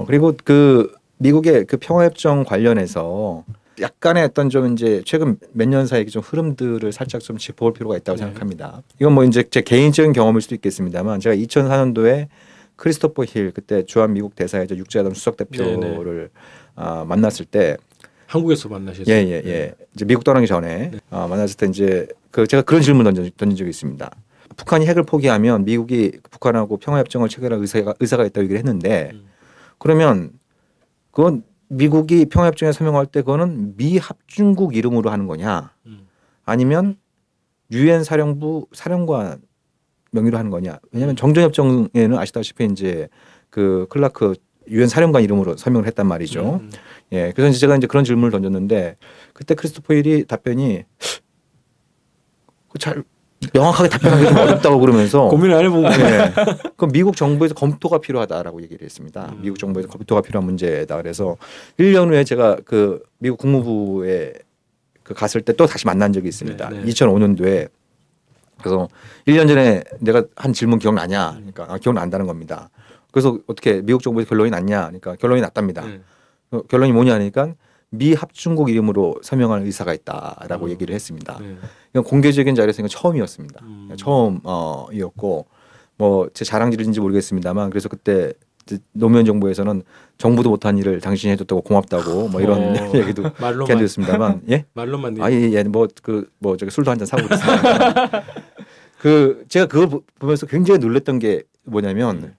그리고 그 미국의 그 평화협정 관련해서 약간의 어떤 좀 이제 최근 몇 년 사이 좀 흐름들을 살짝 좀 짚어볼 필요가 있다고 생각합니다. 이건 뭐 이제 제 개인적인 경험일 수도 있겠습니다만 제가 2004년도에 크리스토퍼 힐 그때 주한 미국 대사이자 육자회담 수석 대표를 만났을 때 한국에서 만나셨어요? 예. 이제 미국 떠나기 전에 만났을 때 이제 제가 그런 질문 던진 적이 있습니다. 북한이 핵을 포기하면 미국이 북한하고 평화협정을 체결할 의사가 있다고 얘기를 했는데 그러면 그건 미국이 평화협정에 서명할 때 그거는 미 합중국 이름으로 하는 거냐 아니면 유엔 사령부 사령관 명의로 하는 거냐. 왜냐하면 정전협정에는 아시다시피 이제 그 클라크 유엔 사령관 이름으로 서명을 했단 말이죠. 예, 그래서 이제 제가 이제 그런 질문을 던졌는데 그때 크리스토퍼 힐이 답변이 잘 명확하게 답변하기 좀 어렵다고 그러면서 고민을 안 해본 거예요. 예, 그 미국 정부에서 검토가 필요하다라고 얘기를 했습니다. 미국 정부에서 검토가 필요한 문제다. 그래서 1년 후에 제가 그 미국 국무부에 그 갔을 때 또 다시 만난 적이 있습니다. 네, 네. 2005년도에 그래서 1년 전에 내가 한 질문 기억나냐? 그러니까 기억난다는 겁니다. 그래서 어떻게 미국 정부에서 결론이 났냐? 그러니까 결론이 났답니다. 네. 결론이 뭐냐 하니까 미 합중국 이름으로 서명할 의사가 있다라고 얘기를 했습니다. 네. 이건 공개적인 자리에서 이건 처음이었습니다. 처음이었고 뭐 제 자랑질인지 모르겠습니다만 그래서 그때 노무현 정부에서는 정부도 못한 일을 당신이 해줬다고 고맙다고 뭐 이런 얘기도 말로만 했습니다만 예? 말로만 아예 뭐 저기 술도 한잔 사고 그랬습니다. 그 제가 그걸 보면서 굉장히 놀랐던 게 뭐냐면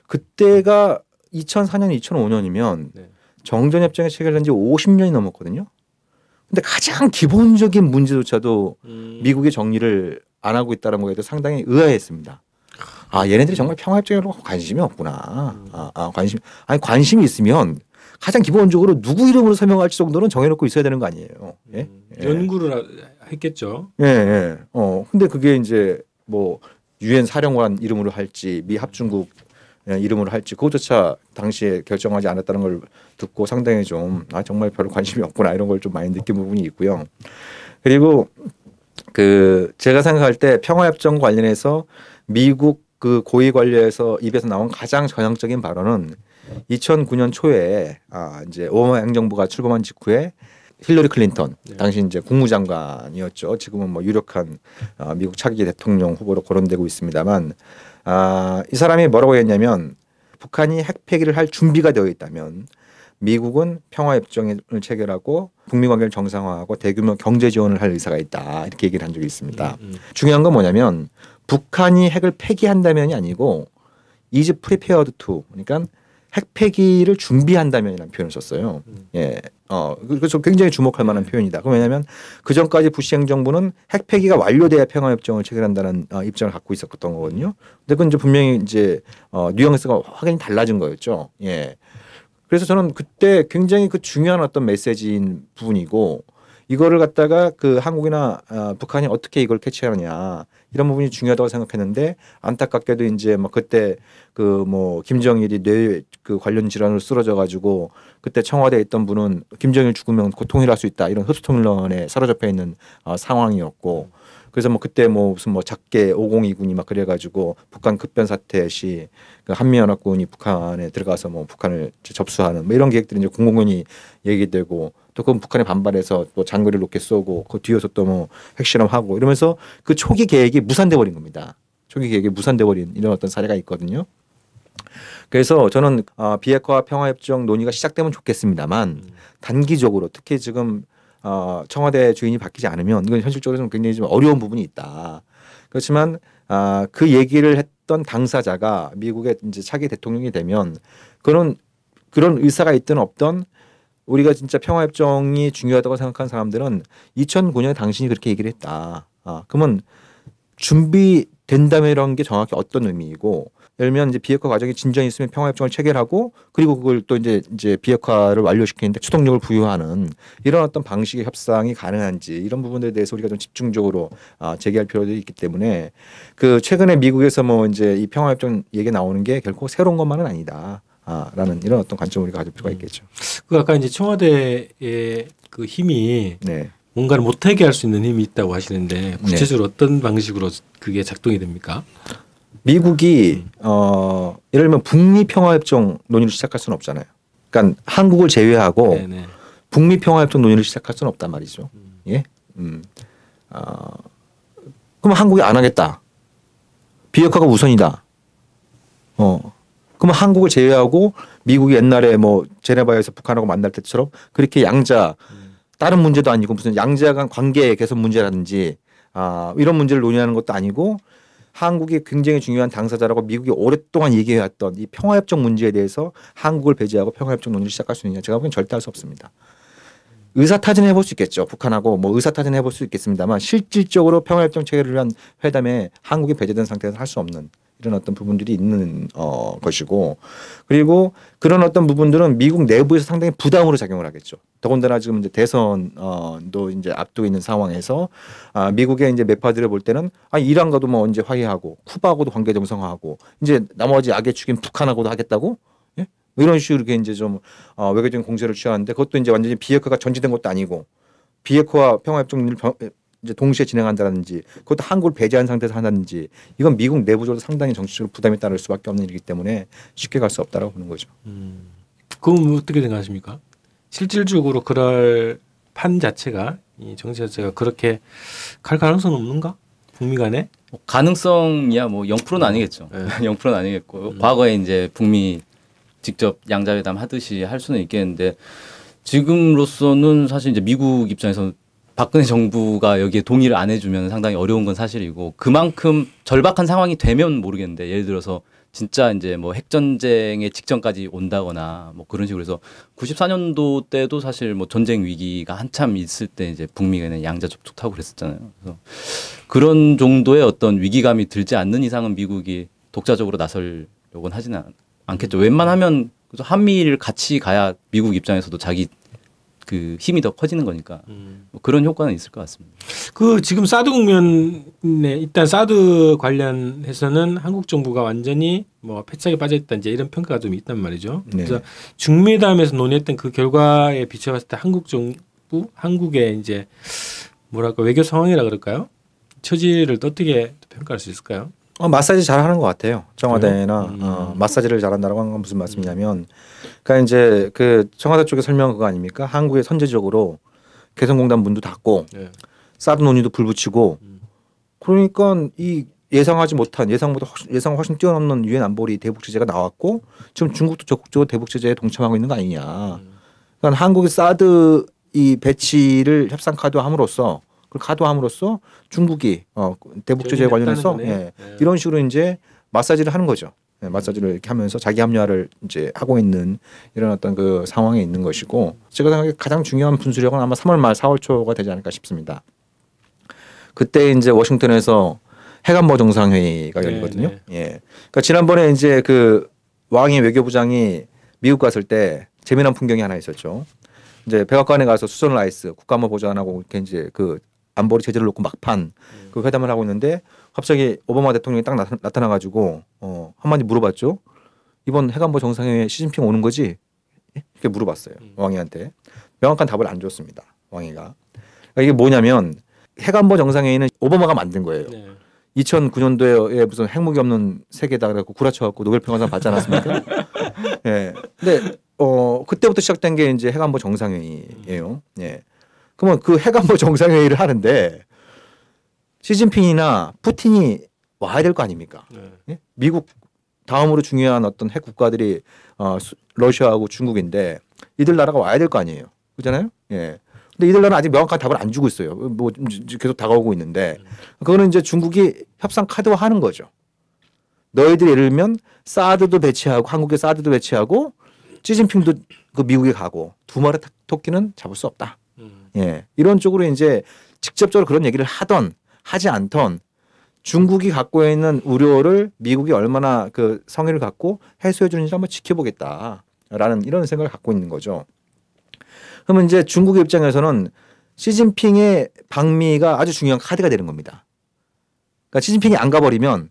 그때가 2004년 2005년이면 네. 정전협정이 체결된 지 50년이 넘었거든요. 근데 가장 기본적인 문제조차도 미국이 정리를 안 하고 있다는 거에도 상당히 의아했습니다. 아 얘네들이 정말 평화협정에 관심이 없구나. 관심이 있으면 가장 기본적으로 누구 이름으로 서명할지 정도는 정해놓고 있어야 되는 거 아니에요. 예? 연구를 했겠죠. 예, 예. 근데 그게 이제 뭐 유엔 사령관 이름으로 할지 미 합중국 이름으로 할지 그것조차 당시에 결정하지 않았다는 걸 듣고 상당히 좀 정말 별로 관심이 없구나 이런 걸 좀 많이 느낀 부분이 있고요. 그리고 그 제가 생각할 때 평화협정 관련해서 미국 그 고위 관료에서 입에서 나온 가장 전향적인 발언은 2009년 초에 이제 오바마 행정부가 출범한 직후에 힐러리 클린턴 당시 이제 국무장관이었죠. 지금은 뭐 유력한 미국 차기 대통령 후보로 거론되고 있습니다만 이 사람이 뭐라고 했냐면 북한이 핵폐기를 할 준비가 되어 있다면 미국은 평화협정을 체결하고 북미 관계를 정상화하고 대규모 경제 지원을 할 의사가 있다 이렇게 얘기를 한 적이 있습니다. 중요한 건 뭐냐면 북한이 핵을 폐기한다면이 아니고 is prepared to 그러니까 핵 폐기를 준비한다면이라는 표현을 썼어요. 예, 그래서 굉장히 주목할 만한 표현이다. 왜냐하면 그 전까지 부시 행정부는 핵 폐기가 완료돼야 평화협정을 체결한다는 입장을 갖고 있었던 거거든요. 근데 그건 이제 분명히 이제 뉘앙스가 확연히 달라진 거였죠. 예. 그래서 저는 그때 굉장히 그 중요한 어떤 메시지인 부분이고 이거를 갖다가 그 한국이나 북한이 어떻게 이걸 캐치하느냐 이런 부분이 중요하다고 생각했는데 안타깝게도 이제 뭐 그때 그 뭐 김정일이 뇌 그 관련 질환으로 쓰러져 가지고 그때 청와대에 있던 분은 김정일 죽으면 고통이랄 수 있다 이런 흡수통일론에 사로잡혀 있는 상황이었고 그래서 뭐 그때 뭐 무슨 뭐 작게 502군이 막 그래가지고 북한 급변 사태 시 그 한미연합군이 북한에 들어가서 뭐 북한을 접수하는 뭐 이런 계획들이 이제 공공연히 얘기되고 또 그건 북한에 반발해서 또 장거리를 높게 쏘고 그 뒤에서 또 뭐 핵실험하고 이러면서 그 초기 계획이 무산돼 버린 겁니다. 초기 계획이 무산돼 버린 이런 어떤 사례가 있거든요. 그래서 저는 비핵화 평화협정 논의가 시작되면 좋겠습니다만 단기적으로 특히 지금 청와대 주인이 바뀌지 않으면 이건 현실적으로 좀 굉장히 좀 어려운 부분이 있다. 그렇지만 그 얘기를 했던 당사자가 미국의 이제 차기 대통령이 되면 그런 의사가 있든 없든 우리가 진짜 평화협정이 중요하다고 생각하는 사람들은 2009년에 당신이 그렇게 얘기를 했다. 그러면 준비된다면 게 정확히 어떤 의미이고 예를 들면 이제 비핵화 과정이 진전이 있으면 평화협정을 체결하고 그리고 그걸 또 이제 비핵화를 완료시키는데 추동력을 부여하는 이런 어떤 방식의 협상이 가능한지 이런 부분들에 대해서 우리가 좀 집중적으로 제기할 필요도 있기 때문에 그 최근에 미국에서 뭐 이제 이 평화협정 얘기 나오는 게 결코 새로운 것만은 아니다. 라는 이런 어떤 관점을 우리가 가질 필요가 있겠죠. 그 아까 이제 청와대의 그 힘이 네. 뭔가를 못하게 할 수 있는 힘이 있다고 하시는데 구체적으로 어떤 방식으로 그게 작동이 됩니까? 미국이 예를 들면 북미 평화협정 논의를 시작할 수는 없잖아요. 그러니까 한국을 제외하고 네네. 북미 평화협정 논의를 시작할 수는 없단 말이죠. 예. 그럼 한국이 안 하겠다. 비핵화가 우선이다. 그럼 한국을 제외하고 미국이 옛날에 뭐 제네바에서 북한하고 만날 때처럼 그렇게 양자 다른 문제도 아니고 무슨 양자 간 관계 개선 문제라든지 이런 문제를 논의하는 것도 아니고 한국이 굉장히 중요한 당사자라고 미국이 오랫동안 얘기해왔던 이 평화협정 문제에 대해서 한국을 배제하고 평화협정 논의를 시작할 수 있느냐 제가 보기엔 절대 할 수 없습니다. 의사타진 해볼 수 있겠죠. 북한하고 뭐 의사타진 해볼 수 있겠습니다만 실질적으로 평화협정 체결을 위한 회담에 한국이 배제된 상태에서 할 수 없는 이런 어떤 부분들이 있는 것이고 그리고 그런 어떤 부분들은 미국 내부에서 상당히 부담으로 작용을 하겠죠. 더군다나 지금 이제 대선도 이제 앞두고 있는 상황에서 미국의 이제 매파들을 볼 때는 이란과도 뭐 언제 화해하고 쿠바하고도 관계 정상화하고 이제 나머지 악의 축인 북한하고도 하겠다고 예? 이런 식으로 이렇게 이제 좀 외교적인 공세를 취하는데 그것도 이제 완전히 비핵화가 전제된 것도 아니고 비핵화와 평화협정을 이제 동시에 진행한다든지 그것도 한국을 배제한 상태에서 한다든지 이건 미국 내부적으로 상당히 정치적으로 부담이 따를 수밖에 없는 일이기 때문에 쉽게 갈 수 없다라고 보는 거죠. 그럼 어떻게 생각하십니까? 실질적으로 그럴 판 자체가 이 정치 자체가 그렇게 갈 가능성은 없는가? 북미 간에? 가능성이야 뭐 0%는 아니겠죠. 네. 0%는 아니겠고 과거에 이제 북미 직접 양자회담 하듯이 할 수는 있겠는데 지금으로서는 사실 이제 미국 입장에서 박근혜 정부가 여기에 동의를 안 해주면 상당히 어려운 건 사실이고 그만큼 절박한 상황이 되면 모르겠는데 예를 들어서 진짜 이제 뭐 핵전쟁의 직전까지 온다거나 뭐 그런 식으로 해서 94년도 때도 사실 뭐 전쟁 위기가 한참 있을 때 이제 북미가 양자 접촉하고 그랬었잖아요. 그래서 그런 정도의 어떤 위기감이 들지 않는 이상은 미국이 독자적으로 나서려고는 하지는 않겠죠. 웬만하면 한미를 같이 가야 미국 입장에서도 자기 그 힘이 더 커지는 거니까 뭐 그런 효과는 있을 것 같습니다. 그 지금 사드 국면에 일단 사드 관련해서는 한국 정부가 완전히 뭐 패착에 빠져있다 이제 이런 평가가 좀 있단 말이죠. 네. 그래서 중미회담에서 논의했던 그 결과에 비춰봤을 때 한국 정부, 한국의 이제 뭐랄까 외교 상황이라 그럴까요? 처지를 어떻게 평가할 수 있을까요? 마사지 잘하는 것 같아요. 청와대나 마사지를 잘한다라고 하는 건 무슨 말씀이냐면, 그러니까 이제 그 청와대 쪽의 설명 그거 아닙니까? 한국에 선제적으로 개성공단 문도 닫고 사드 논의도 불붙이고, 그러니까 이 예상하지 못한 예상을 훨씬 뛰어넘는 유엔 안보리 대북 제재가 나왔고, 지금 중국도 적극적으로 대북 제재에 동참하고 있는 거 아니냐. 그러니까 한국이 사드 이 배치를 협상 카드함으로써 중국이 대북 제재 관련해서 이런 식으로 이제 마사지를 하는 거죠. 마사지를 이렇게 하면서 자기 합리화를 이제 하고 있는 이런 어떤 그 상황에 있는 것이고 제가 생각에 가장 중요한 분수령은 아마 3월 말 4월 초가 되지 않을까 싶습니다. 그때 이제 워싱턴에서 해관보 정상회의가 열리거든요. 예. 그러니까 지난번에 이제 그 왕이 외교부장이 미국 갔을 때 재미난 풍경이 하나 있었죠. 이제 백악관에 가서 수전 라이스 국가안보 보좌관하고 이렇게 이제 그 안보리 제재를 놓고 막판 그 회담을 하고 있는데 갑자기 오바마 대통령이 딱 나타나가지고 한마디 물어봤죠. 이번 해관보 정상회의에 시진핑 오는 거지? 이렇게 물어봤어요. 왕이한테. 명확한 답을 안 줬습니다. 왕이가. 그러니까 이게 뭐냐면 해관보 정상회의는 오바마가 만든 거예요. 2009년도에 무슨 핵무기 없는 세계다 그래갖고 구라쳐갖고 노벨평화상 받지 않았습니까? 예. 근데 그때부터 시작된 게 이제 해관보 정상회의예요. 예. 그러면 그 해관보 정상회의를 하는데 시진핑이나 푸틴이 와야 될 거 아닙니까? 예? 미국 다음으로 중요한 어떤 핵 국가들이 러시아하고 중국인데 이들 나라가 와야 될 거 아니에요. 그렇잖아요? 예. 근데 이들 나라는 아직 명확한 답을 안 주고 있어요. 뭐 계속 다가오고 있는데 그거는 이제 중국이 협상 카드화 하는 거죠. 너희들이 예를 들면 사드도 배치하고 한국에 사드도 배치하고 시진핑도 그 미국에 가고 두 마리 토끼는 잡을 수 없다. 예. 이런 쪽으로 이제 직접적으로 그런 얘기를 하던 하지 않던 중국이 갖고 있는 우려를 미국이 얼마나 그 성의를 갖고 해소해 주는지 한번 지켜보겠다라는 이런 생각을 갖고 있는 거죠. 그러면 이제 중국의 입장에서는 시진핑의 방미가 아주 중요한 카드가 되는 겁니다. 그러니까 시진핑이 안 가버리면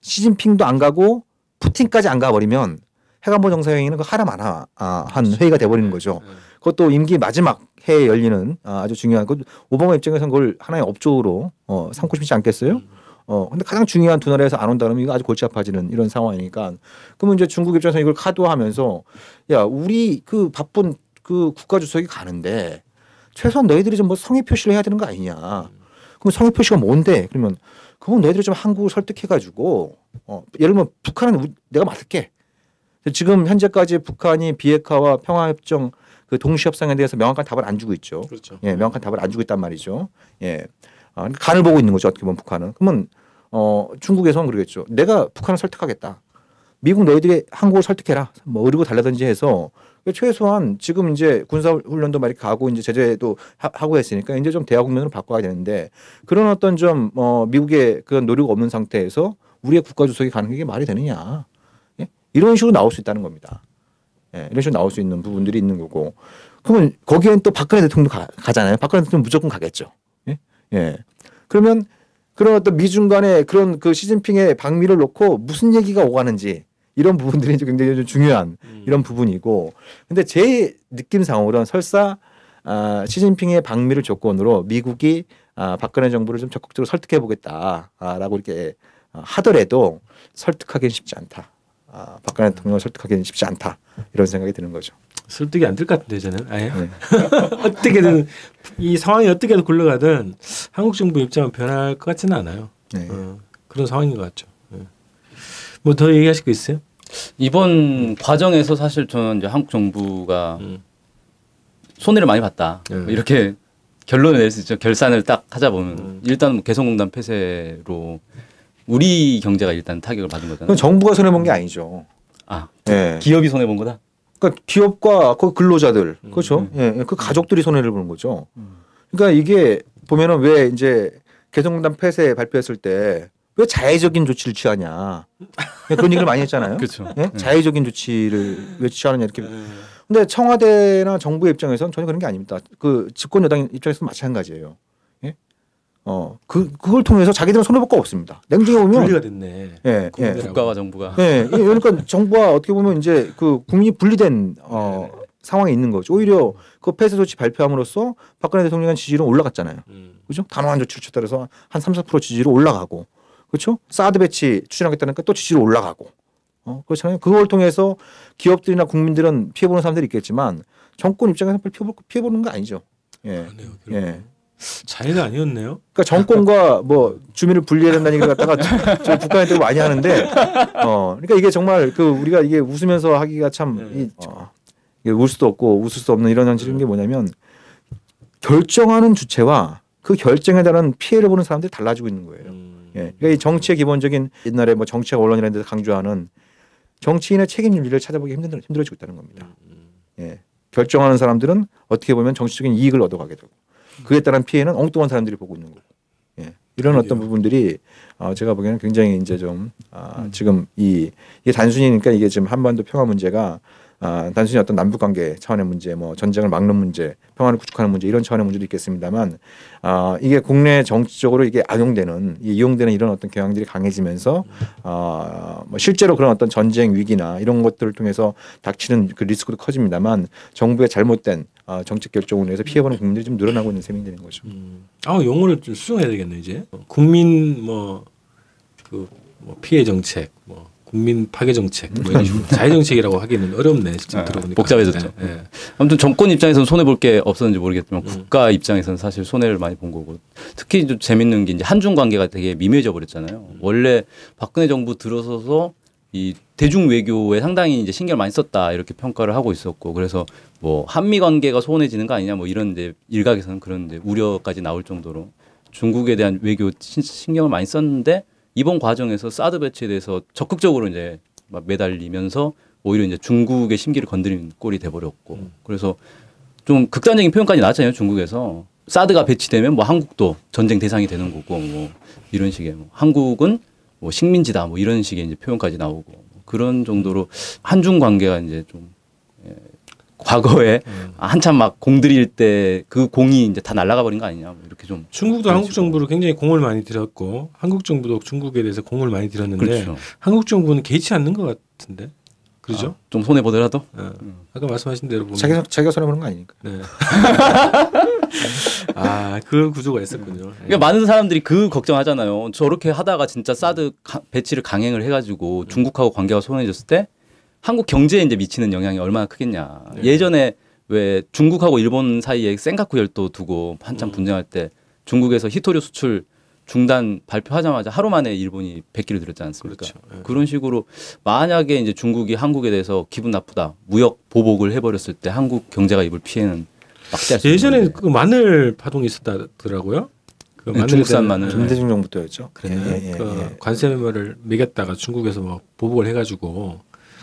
시진핑도 안 가고 푸틴까지 안 가버리면 해관보 정상회의는 그 하나만 한 회의가 돼버리는 거죠. 그것도 임기 마지막 해에 열리는 아주 중요한 오바마 입장에서는 그걸 하나의 업적으로 삼고 싶지 않겠어요? 근데 가장 중요한 두 나라에서 안 온다 그러면 이거 아주 골치 아파지는 이런 상황이니까 그러면 이제 중국 입장에서 이걸 카드화하면서 야 우리 그 바쁜 그 국가 주석이 가는데 최소한 너희들이 좀 뭐 성의 표시를 해야 되는 거 아니냐? 그럼 성의 표시가 뭔데? 그러면 그건 너희들이 좀 한국을 설득해가지고 예를 들면 북한은 내가 맡을게. 지금 현재까지 북한이 비핵화와 평화협정 그 동시협상에 대해서 명확한 답을 안 주고 있죠. 그렇죠. 예, 명확한 답을 안 주고 있단 말이죠. 예, 간을 보고 있는 거죠. 어떻게 보면 북한은. 그러면 중국에서는 그러겠죠. 내가 북한을 설득하겠다. 미국 너희들이 한국을 설득해라. 뭐 어리고 달라든지 해서 최소한 지금 이제 군사 훈련도 많이 가고 이제 제재도 하고 했으니까 이제 좀 대화 국면으로 바꿔야 되는데 그런 어떤 좀 미국의 그런 노력 없는 상태에서 우리의 국가 주석이 가는 게 말이 되느냐. 예? 이런 식으로 나올 수 있다는 겁니다. 예, 이런 식으로 나올 수 있는 부분들이 있는 거고. 그러면 거기엔 또 박근혜 대통령도 가잖아요. 박근혜 대통령 무조건 가겠죠. 예? 예. 그러면 그런 어떤 미중 간의 그런 그 시진핑의 방미를 놓고 무슨 얘기가 오가는지 이런 부분들이 이제 굉장히 좀 중요한 이런 부분이고. 근데 제 느낌상으로는 설사 시진핑의 방미를 조건으로 미국이 박근혜 정부를 좀 적극적으로 설득해 보겠다라고 이렇게 하더라도 설득하기는 쉽지 않다. 박근혜 대통령을 설득하기는 쉽지 않다. 이런 생각이 드는 거죠. 설득이 안 될 것 같은데 저는 아예 네. 어떻게든 이 상황이 어떻게든 굴러가든 한국 정부 입장은 변할 것 같지는 않아요. 네. 그런 상황인 것 같죠. 네. 뭐 더 얘기하실 거 있어요? 이번 과정에서 사실 저는 이제 한국 정부가 손해를 많이 봤다. 이렇게 결론을 낼 수 있죠. 결산을 딱 하자 보면 일단 뭐 개성공단 폐쇄로 우리 경제가 일단 타격을 받은 거잖아요. 정부가 손해 본 게 아니죠. 네. 기업이 손해 본 거다. 그러니까 기업과 그 근로자들 그렇죠. 예, 그 가족들이 손해를 보는 거죠. 그러니까 이게 보면은 왜 이제 개성공단 폐쇄 발표했을 때 왜 자해적인 조치를 취하냐 그런 얘기를 많이 했잖아요. 그렇죠. 예? 자해적인 조치를 왜 취하느냐 이렇게. 근데 청와대나 정부의 입장에서는 전혀 그런 게 아닙니다. 그 집권 여당 입장에서는 마찬가지예요. 예? 그걸 통해서 자기들은 손해볼 거 없습니다. 냉정히 보면 분리가 됐네. 예, 예. 국가와 정부가. 예, 그러니까 정부와 어떻게 보면 이제 그 국민이 분리된 상황에 있는 거죠. 오히려 그 폐쇄 조치 발표함으로써 박근혜 대통령의 지지율은 올라갔잖아요. 그렇죠? 단호한 조치를 취해서 한 3~4% 지지율이 올라가고, 그렇죠? 사드 배치 추진하겠다니까 또 지지율이 올라가고, 그렇잖아요. 그걸 통해서 기업들이나 국민들은 피해보는 사람들이 있겠지만 정권 입장에서 피해보는 거 아니죠. 예, 예. 자해가 아니었네요. 그러니까 정권과 뭐 주민을 분리해야 된다는 얘기를 갖다가 저희 북한에 되고 많이 하는데, 그러니까 이게 정말 그 우리가 이게 웃으면서 하기가 참 이게 울 수도 없고 웃을 수 없는 이런 현실인 게 뭐냐면 결정하는 주체와 그 결정에 따른 피해를 보는 사람들이 달라지고 있는 거예요. 예. 그러니까 이 정치의 기본적인 옛날에 뭐 정치학 언론이라는 데서 강조하는 정치인의 책임 윤리를 찾아보기 힘들어지고 있다는 겁니다. 예. 결정하는 사람들은 어떻게 보면 정치적인 이익을 얻어가게 되고 그에 따른 피해는 엉뚱한 사람들이 보고 있는 거고. 예. 이런 어떤 부분들이 제가 보기에는 굉장히 이제 좀 지금 이게 단순히 그러니까 이게 지금 한반도 평화 문제가 단순히 어떤 남북 관계 차원의 문제, 뭐 전쟁을 막는 문제, 평화를 구축하는 문제 이런 차원의 문제도 있겠습니다만 이게 국내 정치적으로 이게 이용되는 이런 어떤 경향들이 강해지면서 뭐 실제로 그런 어떤 전쟁 위기나 이런 것들을 통해서 닥치는 그 리스크도 커집니다만 정부의 잘못된 정책 결정으로 인해서 피해보는 국민들이 좀 늘어나고 있는 셈이 되는 거죠. 용어를 좀 수정해야 되겠네 이제. 국민 뭐 피해 정책, 뭐 국민 파괴 정책, 뭐 이런 식으로 자해 정책이라고 하기는 어렵네. 지금 들어보니까 복잡해졌죠. 네. 아무튼 정권 입장에서는 손해 볼 게 없었는지 모르겠지만 국가 입장에서는 사실 손해를 많이 본 거고 특히 좀 재밌는 게 이제 한중 관계가 되게 미묘해져 버렸잖아요. 원래 박근혜 정부 들어서서 이 대중 외교에 상당히 이제 신경을 많이 썼다 이렇게 평가를 하고 있었고 그래서 뭐 한미 관계가 소원해지는 거 아니냐 뭐 이런 이제 일각에서는 그런 이제 우려까지 나올 정도로 중국에 대한 외교 신경을 많이 썼는데. 이번 과정에서 사드 배치에 대해서 적극적으로 이제 막 매달리면서 오히려 이제 중국의 심기를 건드리는 꼴이 돼버렸고 그래서 좀 극단적인 표현까지 나왔잖아요. 중국에서 사드가 배치되면 뭐 한국도 전쟁 대상이 되는 거고 뭐 이런 식의 뭐 한국은 뭐 식민지다 뭐 이런 식의 이제 표현까지 나오고 그런 정도로 한중 관계가 이제 좀 과거에 한참 막 공들일 때 그 공이 이제 다 날아가 버린 거 아니냐 뭐 이렇게 좀 중국도 한국 정부를 굉장히 공을 많이 들였고 한국 정부도 중국에 대해서 공을 많이 들였는데 그렇죠. 한국 정부는 개의치 않는 것 같은데 그렇죠? 좀 손해 보더라도 아까 말씀하신 대로 보면 자기가 손해 보는 거 아니니까. 네. 그 구조가 있었군요. 그러니까 많은 사람들이 그 걱정하잖아요. 저렇게 하다가 진짜 사드 배치를 강행을 해가지고 중국하고 관계가 소원해졌을 때. 한국 경제에 이제 미치는 영향이 얼마나 크겠냐. 네. 예전에 왜 중국하고 일본 사이에 센카쿠 열도 두고 한참 분쟁할 때 중국에서 히토류 수출 중단 발표하자마자 하루 만에 일본이 100기를 들였지 않습니까? 그렇죠. 네. 그런 식으로 만약에 이제 중국이 한국에 대해서 기분 나쁘다, 무역 보복을 해버렸을 때 한국 경제가 입을 피해는 막대할 수 있는 예전에 그 마늘 파동이 있었다더라고요. 그 네, 중국산 마늘. 김대중 정부터였죠. 그랬나요? 그 관세를 매겼다가 중국에서 뭐 보복을 해가지고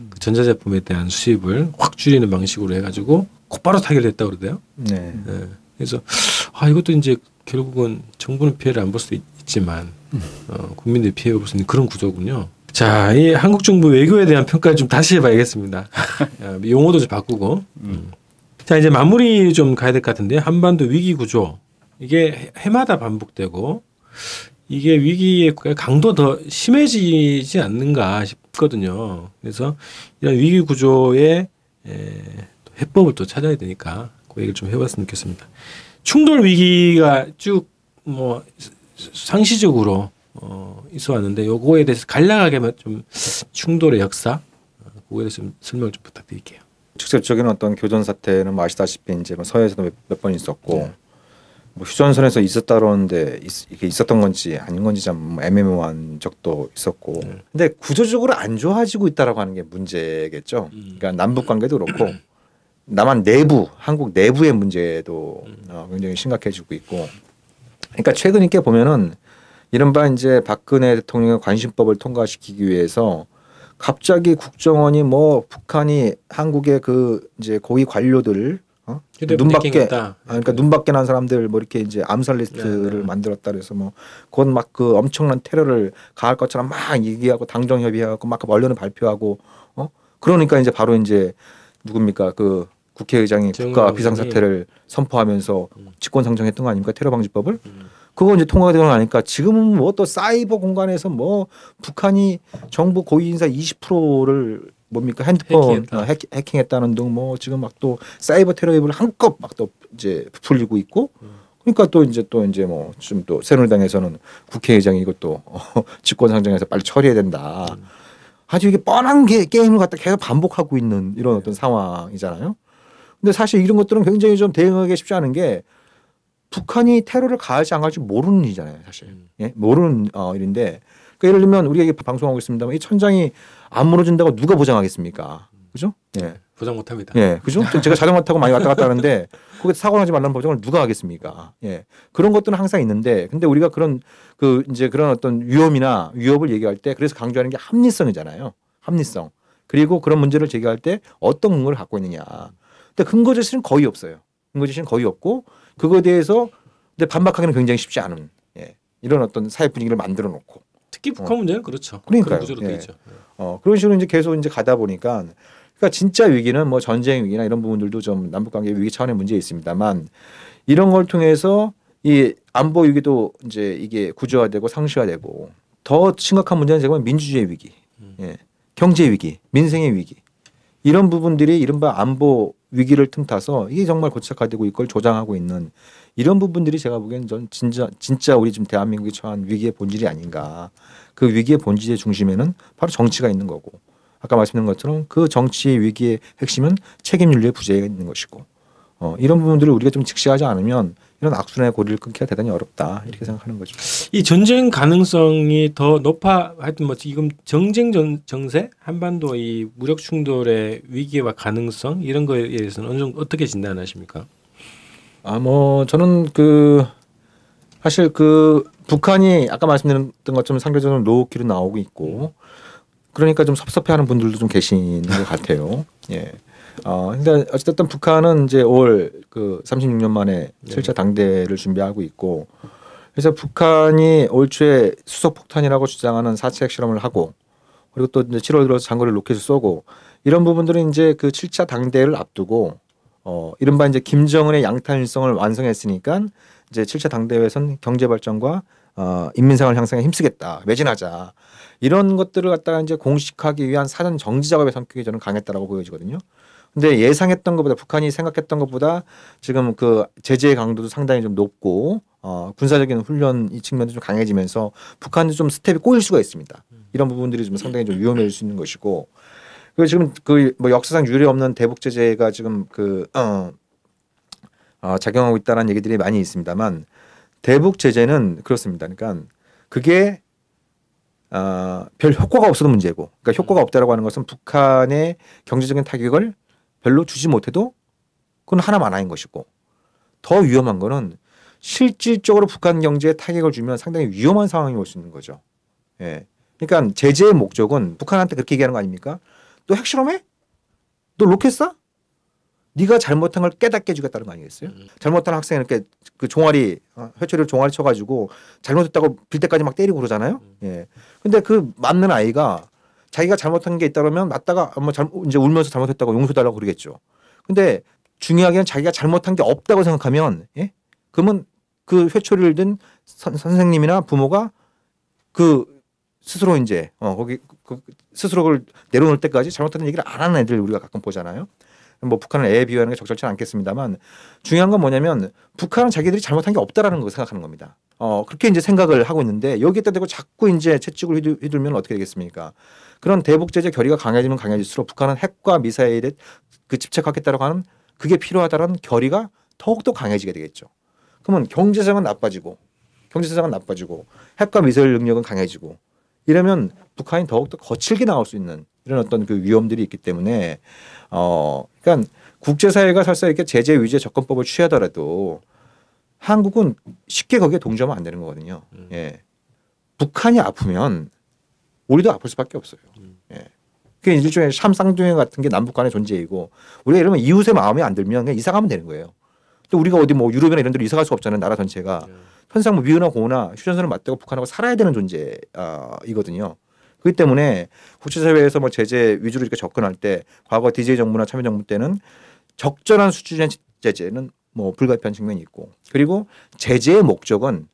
그 전자제품에 대한 수입을 확 줄이는 방식으로 해가지고 곧바로 타결했다고 그러대요. 네. 네. 그래서 이것도 이제 결국은 정부는 피해를 안 볼 수도 있지만 국민들이 피해를 볼 수 있는 그런 구조군요. 자, 이 한국 정부 외교에 대한 평가를 좀 다시 해봐야겠습니다. 용어도 좀 바꾸고. 자, 이제 마무리 좀 가야 될 것 같은데 한반도 위기 구조 이게 해마다 반복되고 이게 위기의 강도 더 심해지지 않는가 싶거든요. 그래서 이런 위기 구조의 해법을 또 찾아야 되니까 그 얘기를 좀 해봤으면 좋겠습니다. 충돌 위기가 쭉 뭐 상시적으로 있어 왔는데 요거에 대해서 간략하게 좀 충돌의 역사 그거에 대해서 좀 설명을 좀 부탁드릴게요. 직접적인 어떤 교전 사태는 뭐 아시다시피 이제 뭐 서해에서도 몇 번 있었고 뭐 휴전선에서 있었다 그러는데 이게 있었던 건지 아닌 건지 참 애매모호한 적도 있었고 근데 구조적으로 안 좋아지고 있다라고 하는 게 문제겠죠. 그러니까 남북 관계도 그렇고 남한 내부 한국 내부의 문제도 굉장히 심각해지고 있고 그러니까 최근 이렇게 보면은 이른바 이제 박근혜 대통령의 관심법을 통과시키기 위해서 갑자기 국정원이 뭐 북한이 한국의 그 이제 고위 관료들 눈밖에 그러니까 눈밖에 난 사람들 뭐 이렇게 이제 암살 리스트를 만들었다 그래서 뭐 그건 막 그 엄청난 테러를 가할 것처럼 막 얘기하고 당정 협의하고 막 언론에 발표하고 그러니까 이제 바로 이제 누굽니까 그 국회의장이 국가 비상사태를 선포하면서 직권상정했던 거 아닙니까 테러 방지법을 그거 이제 통과가 되고 나니까 지금은 뭐 또 사이버 공간에서 뭐 북한이 정부 고위 인사 20%를 뭡니까 핸드폰 해킹했다는 등 뭐 지금 막 또 사이버 테러입을 한껏 막 또 이제 부풀리고 있고 그러니까 또 이제 뭐 지금 또 새누리당에서는 국회의장이 이것도 직권상정해서 빨리 처리해야 된다. 아주 이게 뻔한 게임을 갖다 계속 반복하고 있는 이런 어떤 상황이잖아요. 근데 사실 이런 것들은 굉장히 좀 대응하기 쉽지 않은 게 북한이 테러를 가할지 안 가할지 모르는 일이잖아요, 사실. 예? 모르는 일인데. 그러니까 예를 들면 우리가 방송하고 있습니다만 이 천장이 안 무너진다고 누가 보장하겠습니까? 그죠? 예. 보장 못 합니다. 예. 그죠? 제가 자전거 타고 많이 왔다 갔다 하는데 거기서 사고 나지 말라는 보장을 누가 하겠습니까? 예. 그런 것들은 항상 있는데 근데 우리가 그런 이제 그런 어떤 위협을 얘기할 때 그래서 강조하는 게 합리성이잖아요. 합리성. 그리고 그런 문제를 제기할 때 어떤 근거를 갖고 있느냐. 근데 근거 제시는 거의 없어요. 근거 제시는 거의 없고 그거에 대해서 근데 반박하기는 굉장히 쉽지 않은 이런 어떤 사회 분위기를 만들어 놓고 특히 북한 문제는 그렇죠. 그러니까요. 그런 구조로 돼 있죠. 그런 식으로 이제 계속 이제 가다 보니까 그러니까 진짜 위기는 뭐 전쟁 위기나 이런 부분들도 좀 남북관계 위기 차원의 문제 있습니다만 이런 걸 통해서 이 안보 위기도 이제 이게 구조화되고 상시화되고 더 심각한 문제는 제가 보면 민주주의 위기, 경제 위기, 민생의 위기 이런 부분들이 이른바 안보 위기를 틈타서 이게 정말 고착화되고 이걸 조장하고 있는 이런 부분들이 제가 보기에는 전 진짜 우리 지금 대한민국이 처한 위기의 본질이 아닌가. 그 위기의 본질의 중심에는 바로 정치가 있는 거고 아까 말씀드린 것처럼 그 정치 위기의 핵심은 책임윤리의 부재가 있는 것이고 이런 부분들을 우리가 좀 직시하지 않으면 이런 악순환의 고리를 끊기가 대단히 어렵다 이렇게 생각하는 거죠. 이 전쟁 가능성이 더 하여튼 뭐 지금 정쟁 정세 한반도 이 무력 충돌의 위기와 가능성 이런 거에 대해서는 어느 정도 어떻게 진단하십니까? 뭐 저는 사실 북한이 아까 말씀드렸던 것처럼 상대적으로 노키로 나오고 있고 그러니까 좀 섭섭해하는 분들도 좀 계시는 것 같아요. 예. 근데 어쨌든 북한은 이제 올 36년 만에 7차 당대를 준비하고 있고 그래서 북한이 올 초에 수소폭탄이라고 주장하는 4차 핵실험을 하고 그리고 또 이제 7월 들어서 장거리 로켓을 쏘고 이런 부분들은 이제 그 7차 당대를 앞두고 이른바 이제 김정은의 양탄일성을 완성했으니까 이제 7차 당대회에서는 경제 발전과 인민생활 향상에 힘쓰겠다, 매진하자 이런 것들을 갖다가 이제 공식하기 위한 사전 정지 작업의 성격이 저는 강했다라고 보여지거든요. 근데 예상했던 것보다 북한이 생각했던 것보다 지금 그 제재의 강도도 상당히 좀 높고 군사적인 훈련 이 측면도 좀 강해지면서 북한도 좀 스텝이 꼬일 수가 있습니다. 이런 부분들이 좀 상당히 좀 위험해질 수 있는 것이고 그리고 지금 뭐 역사상 유례 없는 대북 제재가 지금 작용하고 있다는 얘기들이 많이 있습니다만 대북 제재는 그렇습니다. 그러니까 그게 별 효과가 없어도 문제고 그러니까 효과가 없다라고 하는 것은 북한의 경제적인 타격을 별로 주지 못해도 그건 하나만 아닌 것이고 더 위험한 거는 실질적으로 북한 경제에 타격을 주면 상당히 위험한 상황이 올 수 있는 거죠. 예. 그러니까 제재의 목적은 북한한테 그렇게 얘기하는 거 아닙니까? 너 핵실험해? 너 로켓 쏴? 네가 잘못한 걸 깨닫게 해주겠다는 거 아니겠어요? 잘못한 학생 이렇게 그 종아리 회초리를 종아리 쳐가지고 잘못했다고 빌 때까지 막 때리고 그러잖아요. 예. 근데 그 맞는 아이가 자기가 잘못한 게 있다 그러면 맞다가 뭐 이제 울면서 잘못했다고 용서달라고 그러겠죠. 근데 중요한 게 자기가 잘못한 게 없다고 생각하면 예? 그러면 그 회초리를 든 선생님이나 부모가 그 스스로 이제 거기 그 스스로 그걸 내려놓을 때까지 잘못하는 얘기를 안 하는 애들 우리가 가끔 보잖아요. 뭐 북한을 애에 비유하는 게 적절치 않겠습니다만 중요한 건 뭐냐면 북한은 자기들이 잘못한 게 없다라는 거 생각하는 겁니다. 그렇게 이제 생각을 하고 있는데 여기에다 대고 자꾸 이제 채찍을 휘둘면 어떻게 되겠습니까? 그런 대북 제재 결의가 강해지면 강해질수록 북한은 핵과 미사일에 그 집착하겠다라고 하는 그게 필요하다는 결의가 더욱더 강해지게 되겠죠. 그러면 경제상은 나빠지고 핵과 미사일 능력은 강해지고 이러면 북한이 더욱더 거칠게 나올 수 있는 이런 어떤 그 위험들이 있기 때문에 그러니까 국제사회가 설사 이렇게 제재 위주의 접근법을 취하더라도 한국은 쉽게 거기에 동조하면 안 되는 거거든요. 예. 북한이 아프면 우리도 아플 수밖에 없어요. 예. 그게 일종의 샴쌍둥이 같은 게 남북 간의 존재이고 우리가 이러면 이웃의 마음에 안 들면 그냥 이사 가면 되는 거예요. 또 우리가 어디 뭐 유럽이나 이런 데로 이사 갈 수 없잖아요. 나라 전체가. 현상 뭐 미우나 고우나 휴전선을 맞대고 북한하고 살아야 되는 존재이거든요. 그렇기 때문에 국제사회에서 뭐 제재 위주로 이렇게 접근할 때 과거 DJ 정부나 참여정부 때는 적절한 수준의 제재는 뭐 불가피한 측면이 있고 그리고 제재의 목적은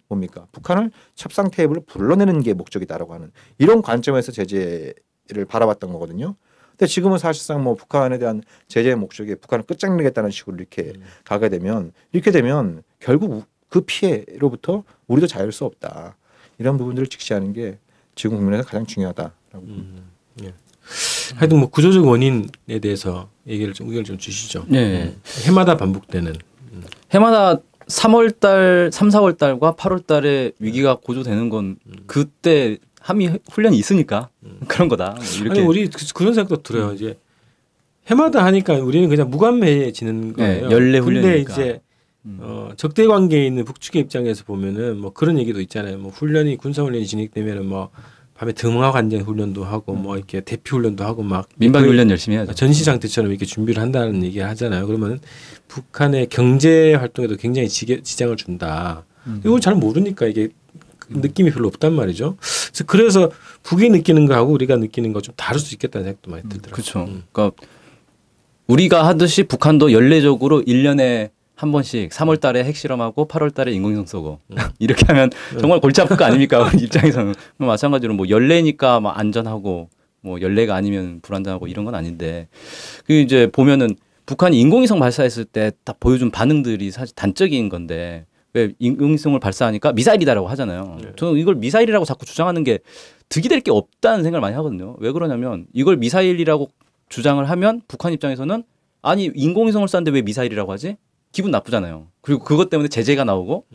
뭡니까? 북한을 협상 테이블을 불러내는 게 목적이다라고 하는 이런 관점에서 제재를 바라봤던 거거든요. 근데 지금은 사실상 뭐 북한에 대한 제재의 목적이 북한을 끝장내겠다는 식으로 이렇게 가게 되면 결국 그 피해로부터 우리도 자유할 수 없다. 이런 부분들을 직시하는 게 지금 국면에서 가장 중요하다라고. 예. 하여튼 뭐 구조적 원인에 대해서 의견을 좀 주시죠. 네. 해마다 반복되는. 해마다 3월달, 3, 4월달과 8월달에 위기가 고조되는 건 그때 한미 훈련이 있으니까 그런 거다. 뭐 이렇게. 아니 우리 그런 생각도 들어요. 이제 해마다 하니까 우리는 그냥 무관매해지는 거예요. 네, 연례 근데 훈련이니까. 이제 적대 관계에 있는 북측의 입장에서 보면은 뭐 그런 얘기도 있잖아요. 뭐 훈련이 군사 훈련이 진행되면은 뭐 밤에 등하 관전 훈련도 하고 뭐 이렇게 대피 훈련도 하고 막 민방 훈련 열심히 해야죠. 전시 상태처럼 이렇게 준비를 한다는 얘기를 하잖아요. 그러면 북한의 경제 활동에도 굉장히 지장을 준다. 이걸 잘 모르니까 이게 느낌이 별로 없단 말이죠. 그래서 북이 느끼는 거하고 우리가 느끼는 거 좀 다를 수 있겠다는 생각도 많이 들더라고요. 그렇죠. 그러니까 우리가 하듯이 북한도 연례적으로 1년에 한 번씩 3월 달에 핵실험하고 8월 달에 인공위성 쏘고 이렇게 하면 정말 골치 아플 거 아닙니까? 우리 입장에서는. 마찬가지로 뭐 연례니까 막 안전하고 뭐 연례가 아니면 불안정하고 이런 건 아닌데 그 이제 보면은 북한이 인공위성 발사했을 때 딱 보여준 반응들이 사실 단적인 건데 왜 인공위성을 발사하니까 미사일이다라고 하잖아요. 저는 이걸 미사일이라고 자꾸 주장하는 게 득이 될 게 없다는 생각을 많이 하거든요. 왜 그러냐면 이걸 미사일이라고 주장을 하면 북한 입장에서는 아니 인공위성을 쐈는데 왜 미사일이라고 하지? 기분 나쁘잖아요. 그리고 그것 때문에 제재가 나오고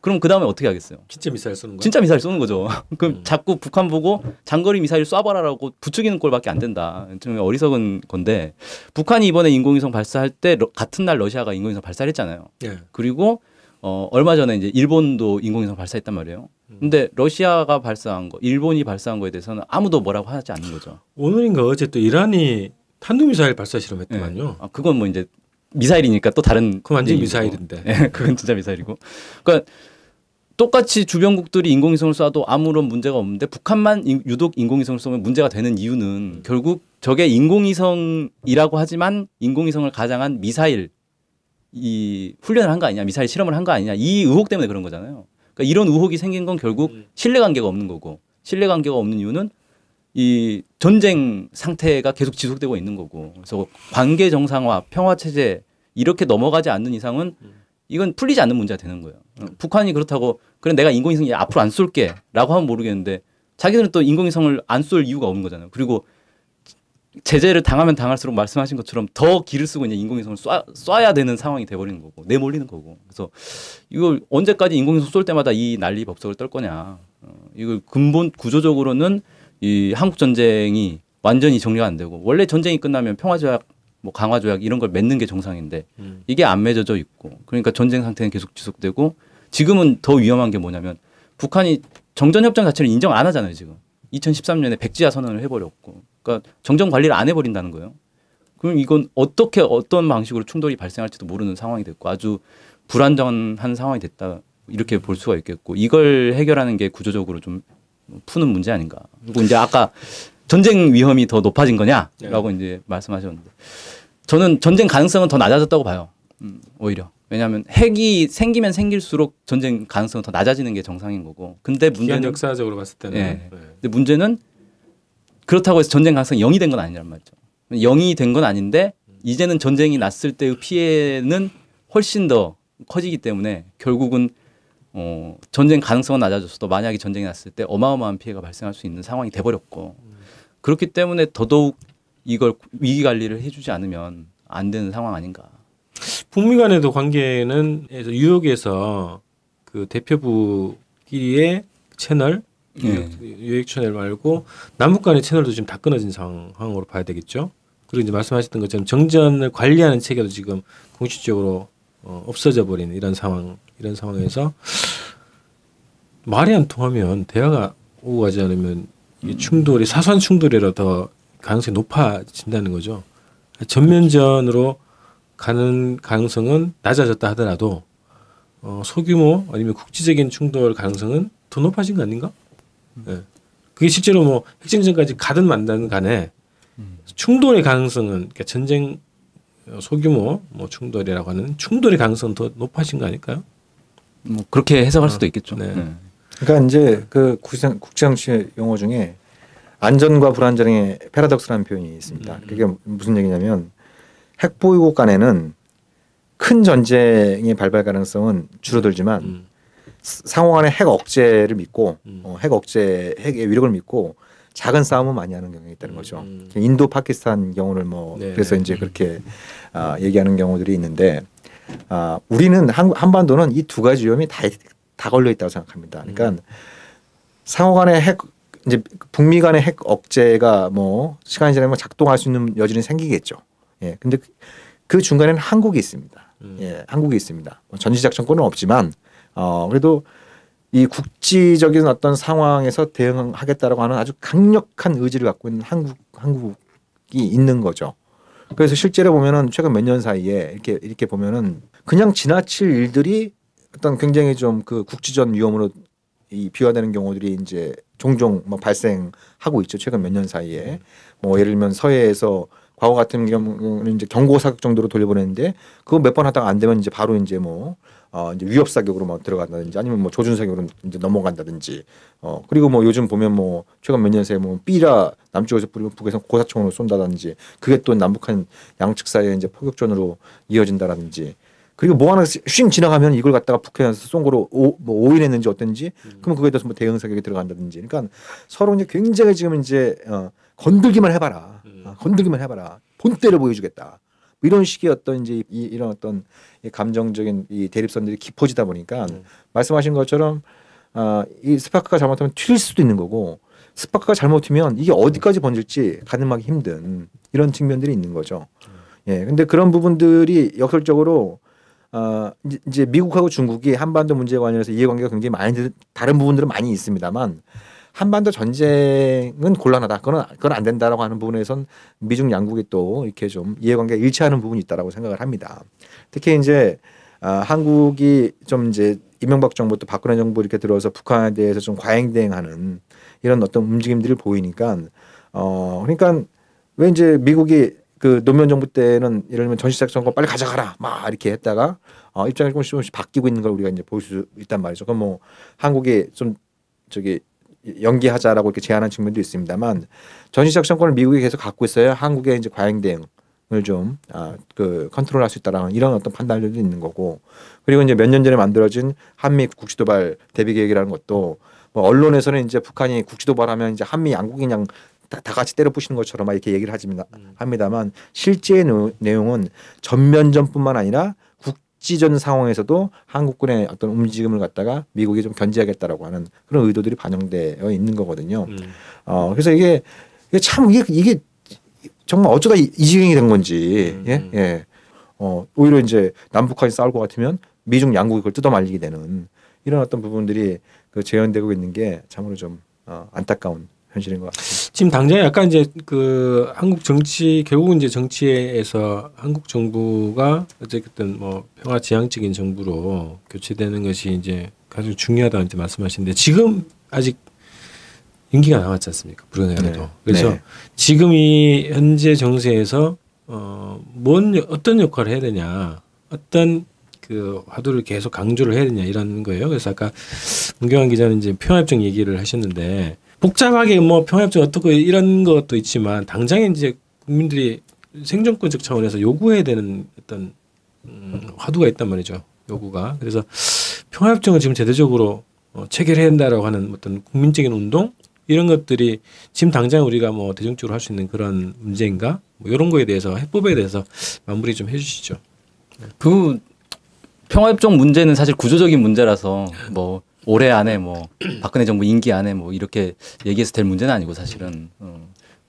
그럼 그 다음에 어떻게 하겠어요? 진짜 미사일 쏘는 거야? 진짜 미사일 쏘는 거죠. 그럼 자꾸 북한 보고 장거리 미사일 쏴봐라라고 부추기는 꼴밖에 안 된다. 좀 어리석은 건데 북한이 이번에 인공위성 발사할 때 같은 날 러시아가 인공위성 발사를 했잖아요. 예. 그리고 얼마 전에 이제 일본도 인공위성 발사했단 말이에요. 근데 러시아가 발사한 거, 일본이 발사한 거에 대해서는 아무도 뭐라고 하지 않는 거죠. 오늘인가 어제 또 이란이 탄도미사일 발사 실험했더만요. 아, 그건 뭐 이제 미사일이니까 또 다른. 그건 완전 얘기고. 미사일인데. 네, 그건 진짜 미사일이고. 그러니까 똑같이 주변국들이 인공위성을 쏴도 아무런 문제가 없는데 북한만 유독 인공위성을 쏘면 문제가 되는 이유는 결국 저게 인공위성이라고 하지만 인공위성을 가장한 미사일 이 훈련을 한 거 아니냐, 미사일 실험을 한 거 아니냐 이 의혹 때문에 그런 거잖아요. 그러니까 이런 의혹이 생긴 건 결국 신뢰관계가 없는 거고 신뢰관계가 없는 이유는 이 전쟁 상태가 계속 지속되고 있는 거고 그래서 관계 정상화, 평화 체제 이렇게 넘어가지 않는 이상은 이건 풀리지 않는 문제가 되는 거예요. 북한이 그렇다고 그래 내가 인공위성 앞으로 안 쏠게라고 하면 모르겠는데 자기들은 또 인공위성을 안 쏠 이유가 없는 거잖아요. 그리고 제재를 당하면 당할수록 말씀하신 것처럼 더 기를 쓰고 이제 인공위성을 쏴야 되는 상황이 돼버리는 거고 내몰리는 거고 그래서 이걸 언제까지 인공위성 쏠 때마다 이 난리 법석을 떨 거냐. 이걸 근본 구조적으로는 이 한국 전쟁이 완전히 정리가 안 되고 원래 전쟁이 끝나면 평화조약 뭐 강화 조약 이런 걸 맺는 게 정상인데 이게 안 맺어져 있고 그러니까 전쟁 상태는 계속 지속되고 지금은 더 위험한 게 뭐냐면 북한이 정전협정 자체를 인정 안 하잖아요. 지금 2013년에 백지화 선언을 해버렸고 그러니까 정전 관리를 안 해버린다는 거예요. 그럼 이건 어떻게 어떤 방식으로 충돌이 발생할지도 모르는 상황이 됐고 아주 불안정한 상황이 됐다 이렇게 볼 수가 있겠고 이걸 해결하는 게 구조적으로 좀 푸는 문제 아닌가. 그리고 이제 아까 전쟁 위험이 더 높아진 거냐라고 이제 말씀하셨는데 저는 전쟁 가능성은 더 낮아졌다고 봐요. 오히려 왜냐하면 핵이 생기면 생길수록 전쟁 가능성은 더 낮아지는 게 정상인 거고. 근데 문제는 역사적으로 봤을 때는. 네. 근데 문제는 그렇다고 해서 전쟁 가능성이 0이 된 건 아니란 말이죠. 0이 된 건 아닌데 이제는 전쟁이 났을 때의 피해는 훨씬 더 커지기 때문에 결국은 전쟁 가능성은 낮아졌어도 만약에 전쟁이 났을 때 어마어마한 피해가 발생할 수 있는 상황이 돼버렸고 그렇기 때문에 더더욱 이걸 위기 관리를 해주지 않으면 안 되는 상황 아닌가. 북미 간에도 관계는 뉴욕에서 그 대표부끼리의 채널 유액 채널 말고 남북 간의 채널도 지금 다 끊어진 상황으로 봐야 되겠죠. 그리고 이제 말씀하셨던 것처럼 정전을 관리하는 체계도 지금 공식적으로 없어져 버린 이런 상황에서 말이 안 통하면 대화가 오고 가지 않으면 이 충돌이 사소한 충돌이라 더 가능성이 높아진다는 거죠. 전면전으로 가는 가능성은 낮아졌다 하더라도 소규모 아니면 국지적인 충돌 가능성은 더 높아진 거 아닌가? 네. 그게 실제로 뭐 핵전쟁까지 가든 만든 간에 충돌의 가능성은 그러니까 전쟁 소규모 뭐 충돌이라고 하는 충돌의 가능성은 더 높아진 거 아닐까요? 뭐 그렇게 해석할 수도 있겠죠. 네. 그러니까 이제 그 국제정치 용어 중에 안전과 불안전의 패러독스라는 표현이 있습니다. 그게 무슨 얘기냐면 핵 보유국 간에는 큰 전쟁의 발발 가능성은 줄어들지만 상호간의 핵 억제를 믿고 핵의 위력을 믿고 작은 싸움은 많이 하는 경향이 있다는 거죠. 인도 파키스탄 경우를 뭐 그래서 이제 그렇게 얘기하는 경우들이 있는데 우리는 한반도는 이 두 가지 위험이 다 걸려 있다고 생각합니다. 그러니까 상호간의 핵 이제 북미 간의 핵 억제가 뭐 시간이 지나면 작동할 수 있는 여지는 생기겠죠. 예. 근데 그 중간에는 한국이 있습니다. 예. 한국이 있습니다. 전지작전권은 없지만 그래도 이 국지적인 어떤 상황에서 대응하겠다라고 하는 아주 강력한 의지를 갖고 있는 한국이 있는 거죠. 그래서 실제로 보면은 최근 몇 년 사이에 이렇게 보면은 그냥 지나칠 일들이 어떤 굉장히 좀 그 국지전 위험으로 이 비화되는 경우들이 이제 종종 뭐 발생하고 있죠. 최근 몇 년 사이에 뭐 예를 들면 서해에서 과거 같은 경우는 이제 경고 사격 정도로 돌려보냈는데 그거 몇 번 하다가 안 되면 이제 바로 이제 뭐 이제 위협 사격으로 막 들어간다든지 아니면 뭐 조준 사격으로 이제 넘어간다든지 그리고 뭐 요즘 보면 뭐 최근 몇 년 새에 뭐 삐라 남쪽에서 뿌리고 북에서 고사총으로 쏜다든지 그게 또 남북한 양측 사이에 이제 포격전으로 이어진다라든지 그리고 뭐 하나 쉥 지나가면 이걸 갖다가 북한에서 쏜 거로 뭐 오인했는지 어떤지 그러면 그거에 대해서 뭐 대응 사격이 들어간다든지 그러니까 서로 이제 굉장히 지금 이제 건들기만 해봐라 건들기만 해봐라 본때를 보여주겠다 이런 식의 어떤 이제 이런 어떤 감정적인 이 대립선들이 깊어지다 보니까 말씀하신 것처럼 이 스파크가 잘못하면 튈 수도 있는 거고 스파크가 잘못하면 이게 어디까지 번질지 가늠하기 힘든 이런 측면들이 있는 거죠. 예, 근데 그런 부분들이 역설적으로 이제 미국하고 중국이 한반도 문제에 관련해서 이해관계가 굉장히 많이 다른 부분들은 많이 있습니다만 한반도 전쟁은 곤란하다. 그건 안 된다라고 하는 부분에선 미중 양국이 또 이렇게 좀 이해관계가 일치하는 부분이 있다라고 생각을 합니다. 특히 이제 한국이 좀 이제 이명박 정부 또 박근혜 정부 이렇게 들어서 북한에 대해서 좀 과잉 대응하는 이런 어떤 움직임들을 보이니까 그러니까 왜 이제 미국이 그 노무현 정부 때는 예를 들면 전시작전권 빨리 가져가라 막 이렇게 했다가 입장이 조금씩 바뀌고 있는 걸 우리가 이제 볼 수 있단 말이죠. 그럼 뭐 한국이 좀 저기 연기하자라고 이렇게 제안한 측면도 있습니다만 전시작전권을 미국이 계속 갖고 있어야 한국의 이제 과잉 대응을 좀 그 컨트롤할 수 있다라는 이런 어떤 판단들도 있는 거고 그리고 이제 몇 년 전에 만들어진 한미 국지도발 대비 계획이라는 것도 뭐 언론에서는 이제 북한이 국지도발하면 이제 한미 양국이 그냥 다 같이 때려 부시는 것처럼 이렇게 얘기를 합니다만 실제 내용은 전면전뿐만 아니라 국지전 상황에서도 한국군의 어떤 움직임을 갖다가 미국이 좀 견제하겠다라고 하는 그런 의도들이 반영되어 있는 거거든요. 그래서 이게 참 이게 정말 어쩌다 이 지경이 된 건지 예. 오히려 이제 남북한이 싸울 것 같으면 미중 양국이 그걸 뜯어말리게 되는 이런 어떤 부분들이 그 재현되고 있는 게 참으로 좀 안타까운 현실인 것 같습니다. 지금 당장 약간 이제 그 한국 정치 결국은 이제 정치에서 한국 정부가 어쨌든 뭐 평화지향적인 정부로 교체되는 것이 이제 가장 중요하다고 이제 말씀하시는데 지금 아직 임기가 남았지 않습니까? 불가능해도. 네. 그래서 네. 지금 이 현재 정세에서 어떤 역할을 해야 되냐, 어떤 그 화두를 계속 강조를 해야 되냐 이런 거예요. 그래서 아까 문경환 기자는 이제 평화협정 얘기를 하셨는데 복잡하게 뭐 평화협정 어떻고 이런 것도 있지만 당장에 이제 국민들이 생존권적 차원에서 요구해야 되는 어떤 화두가 있단 말이죠. 요구가. 그래서 평화협정을 지금 제도적으로 체결해야 한다라고 하는 어떤 국민적인 운동 이런 것들이 지금 당장 우리가 뭐 대중적으로 할 수 있는 그런 문제인가? 뭐 이런 거에 대해서 해법에 대해서 마무리 좀 해주시죠. 그 평화협정 문제는 사실 구조적인 문제라서 뭐 올해 안에 뭐 박근혜 정부 임기 안에 뭐 이렇게 얘기해서 될 문제는 아니고 사실은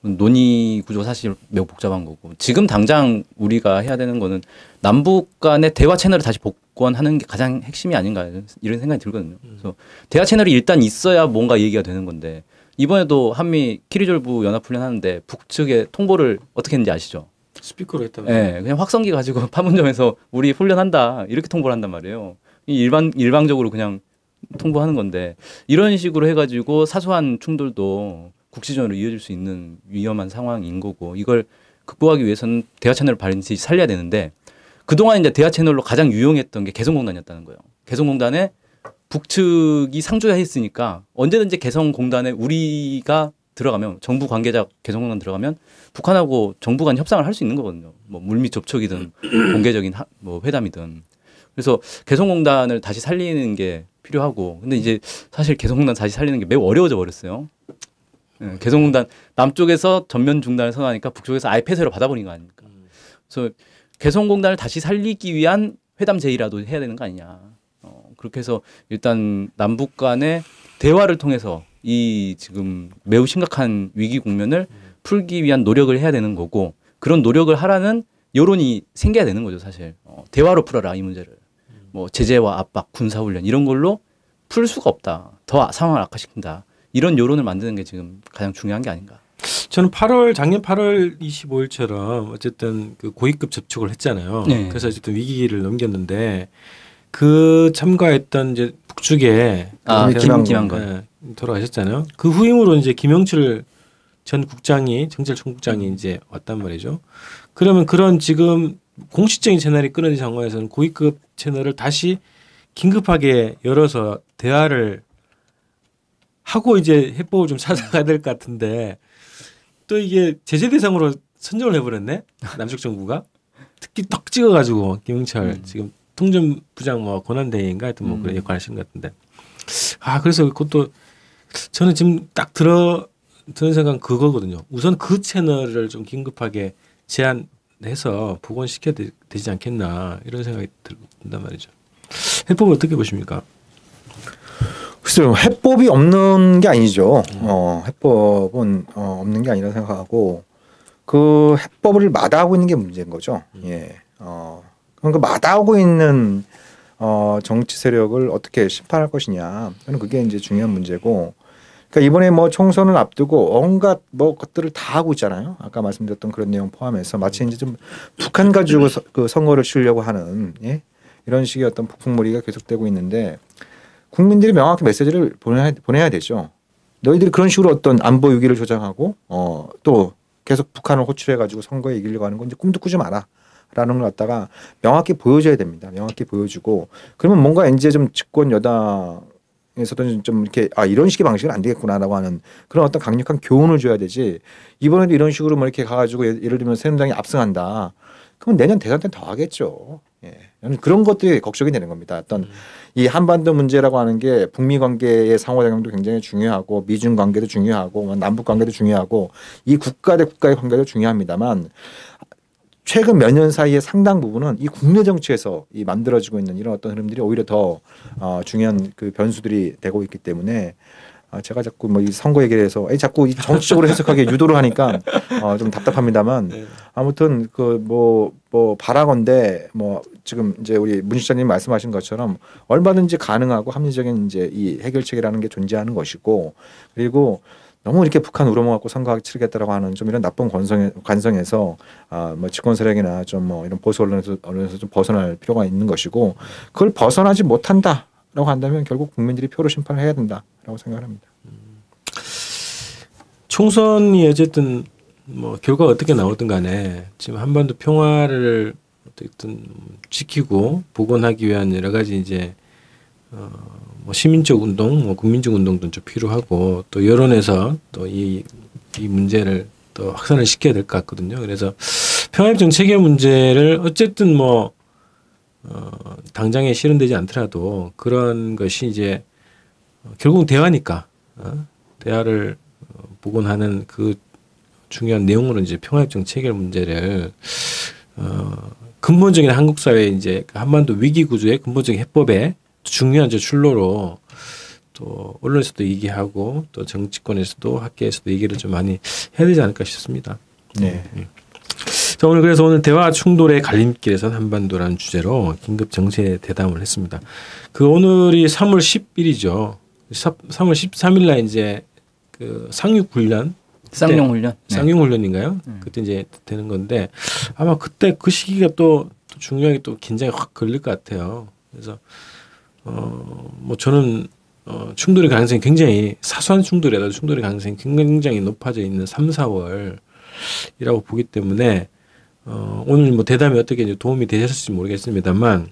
논의 구조 사실 매우 복잡한 거고 지금 당장 우리가 해야 되는 거는 남북 간의 대화 채널을 다시 복원하는 게 가장 핵심이 아닌가 이런 생각이 들거든요. 그래서 대화 채널이 일단 있어야 뭔가 얘기가 되는 건데 이번에도 한미 키리졸브 연합훈련 하는데 북측에 통보를 어떻게 했는지 아시죠? 스피커로 했다면서요? 네, 그냥 확성기 가지고 판문점에서 우리 훈련한다 이렇게 통보를 한단 말이에요. 일방적으로 그냥 통보하는 건데 이런 식으로 해가지고 사소한 충돌도 국지전으로 이어질 수 있는 위험한 상황인 거고 이걸 극복하기 위해서는 대화 채널을 반드시 살려야 되는데 그동안 이제 대화 채널로 가장 유용했던 게 개성공단이었다는 거예요. 개성공단에 북측이 상조했으니까 언제든지 개성공단에 우리가 들어가면 정부 관계자 개성공단 들어가면 북한하고 정부 간 협상을 할 수 있는 거거든요. 뭐 물밑 접촉이든 공개적인 뭐 회담이든. 그래서 개성공단을 다시 살리는 게 필요하고 근데 이제 사실 개성공단 다시 살리는 게 매우 어려워져 버렸어요. 네, 개성공단 남쪽에서 전면 중단을 선언하니까 북쪽에서 아예 폐쇄로 받아버린 거 아닙니까? 그래서 개성공단을 다시 살리기 위한 회담 제의라도 해야 되는 거 아니냐. 그렇게 해서 일단 남북 간의 대화를 통해서 이 지금 매우 심각한 위기 국면을 풀기 위한 노력을 해야 되는 거고 그런 노력을 하라는 여론이 생겨야 되는 거죠 사실. 대화로 풀어라 이 문제를. 뭐 제재와 압박, 군사훈련 이런 걸로 풀 수가 없다. 더 상황을 악화시킨다. 이런 여론을 만드는 게 지금 가장 중요한 게 아닌가. 저는 작년 8월 25일처럼 어쨌든 그 고위급 접촉을 했잖아요. 네. 그래서 어쨌든 위기를 넘겼는데 그 참가했던 이제 북측에 김한건 돌아가셨잖아요. 그 후임으로 이제 김영철 전 국장이 정찰총국장이 이제 왔단 말이죠. 그러면 그런 지금 공식적인 채널이 끊어진 상황에서는 고위급 채널을 다시 긴급하게 열어서 대화를 하고 이제 해법을 좀 찾아가야 될 것 같은데 또 이게 제재 대상으로 선정을 해버렸네 남쪽 정부가 특히 턱 찍어가지고 김영철 지금 통전부장 뭐 권한대행인가 하여튼 뭐 그런 역할 하시는 것 같은데 그래서 그것도 저는 지금 딱 드는 생각은 그거거든요. 우선 그 채널을 좀 긴급하게 제한해서 복원시켜야 되지 않겠나 이런 생각이 든단 말이죠. 해법을 어떻게 보십니까? 글쎄요, 해법이 없는 게 아니죠. 해법은 없는 게 아니라 생각하고 그 해법을 마다하고 있는 게 문제인 거죠. 예. 그러니까 마다하고 있는 정치 세력을 어떻게 심판할 것이냐. 저는 그게 이제 중요한 문제고. 그러니까 이번에 뭐 총선을 앞두고 온갖 뭐 것들을 다 하고 있잖아요. 아까 말씀드렸던 그런 내용 포함해서 마치 이제 좀 북한 가지고 그 선거를 치려고 하는 이런 식의 어떤 폭풍몰이가 계속되고 있는데 국민들이 명확히 메시지를 보내야 되죠. 너희들이 그런 식으로 어떤 안보 위기를 조장하고 또 계속 북한을 호출해 가지고 선거에 이기려고 하는 건 이제 꿈도 꾸지 마라. 라는 걸 갖다가 명확히 보여줘야 됩니다. 명확히 보여주고 그러면 뭔가 이제 좀 집권 여당에서도 좀 이렇게 이런 식의 방식은 안 되겠구나라고 하는 그런 어떤 강력한 교훈을 줘야 되지. 이번에도 이런 식으로 뭐 이렇게 가가지고 예를 들면 새누리당이 압승한다. 그러면 내년 대선 때는 더 하겠죠. 예. 저는 그런 것들이 걱정이 되는 겁니다. 어떤 이 한반도 문제라고 하는 게 북미 관계의 상호작용도 굉장히 중요하고 미중 관계도 중요하고 남북 관계도 중요하고 이 국가 대 국가의 관계도 중요합니다만 최근 몇 년 사이에 상당 부분은 이 국내 정치에서 이 만들어지고 있는 이런 어떤 흐름들이 오히려 더 중요한 그 변수들이 되고 있기 때문에 제가 자꾸 뭐 이 선거 얘기를 해서 자꾸 이 정치적으로 해석하게 유도를 하니까 좀 답답합니다만 네. 아무튼 그 뭐 바라건대 뭐 지금 이제 우리 문 시장님 말씀하신 것처럼 얼마든지 가능하고 합리적인 이제 이 해결책이라는 게 존재하는 것이고 그리고 너무 이렇게 북한 우러먹고 선거하기 치르겠다라고 하는 좀 이런 나쁜 관성에서 뭐 집권 세력이나 좀 뭐 이런 보수 언론에서 좀 벗어날 필요가 있는 것이고 그걸 벗어나지 못한다라고 한다면 결국 국민들이 표로 심판을 해야 된다라고 생각합니다. 총선이 어쨌든 뭐 결과가 어떻게 나오든 간에 지금 한반도 평화를 어쨌든 지키고 복원하기 위한 여러 가지 이제 뭐 시민적 운동, 뭐 국민적 운동도 좀 필요하고 또 여론에서 또 이 문제를 또 확산을 시켜야 될 것 같거든요. 그래서 평화협정 체결 문제를 어쨌든 뭐 당장에 실현되지 않더라도 그런 것이 이제 결국 대화니까 대화를 복원하는 그 중요한 내용으로 이제 평화협정 체결 문제를 근본적인 한국 사회 이제 한반도 위기 구조의 근본적인 해법에 중요한 출로로 또 언론에서도 얘기하고 또 정치권에서도 학계에서도 얘기를 좀 많이 해야 되지 않을까 싶습니다. 네. 자, 오늘 대화 충돌의 갈림길에선 한반도라는 주제로 긴급 정세 대담을 했습니다. 오늘이 3월 10일이죠. 3월 13일 날 이제 그 상륙훈련 쌍용훈련. 쌍용훈련인가요? 그때 이제 되는 건데 아마 그때 그 시기가 또 중요하게 또 긴장이 확 걸릴 것 같아요. 그래서 뭐 저는 충돌의 가능성이 굉장히 사소한 충돌이라도 충돌의 가능성이 굉장히 높아져 있는 3, 4월이라고 보기 때문에 오늘 뭐 대담이 어떻게 이제 도움이 되셨을지 모르겠습니다만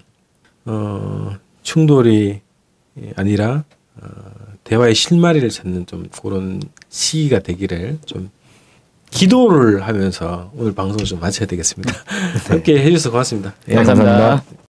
충돌이 아니라 대화의 실마리를 찾는 좀 그런 시기가 되기를 좀 기도를 하면서 오늘 방송을 좀 마쳐야 되겠습니다. 함께 해주셔서 고맙습니다. 감사합니다.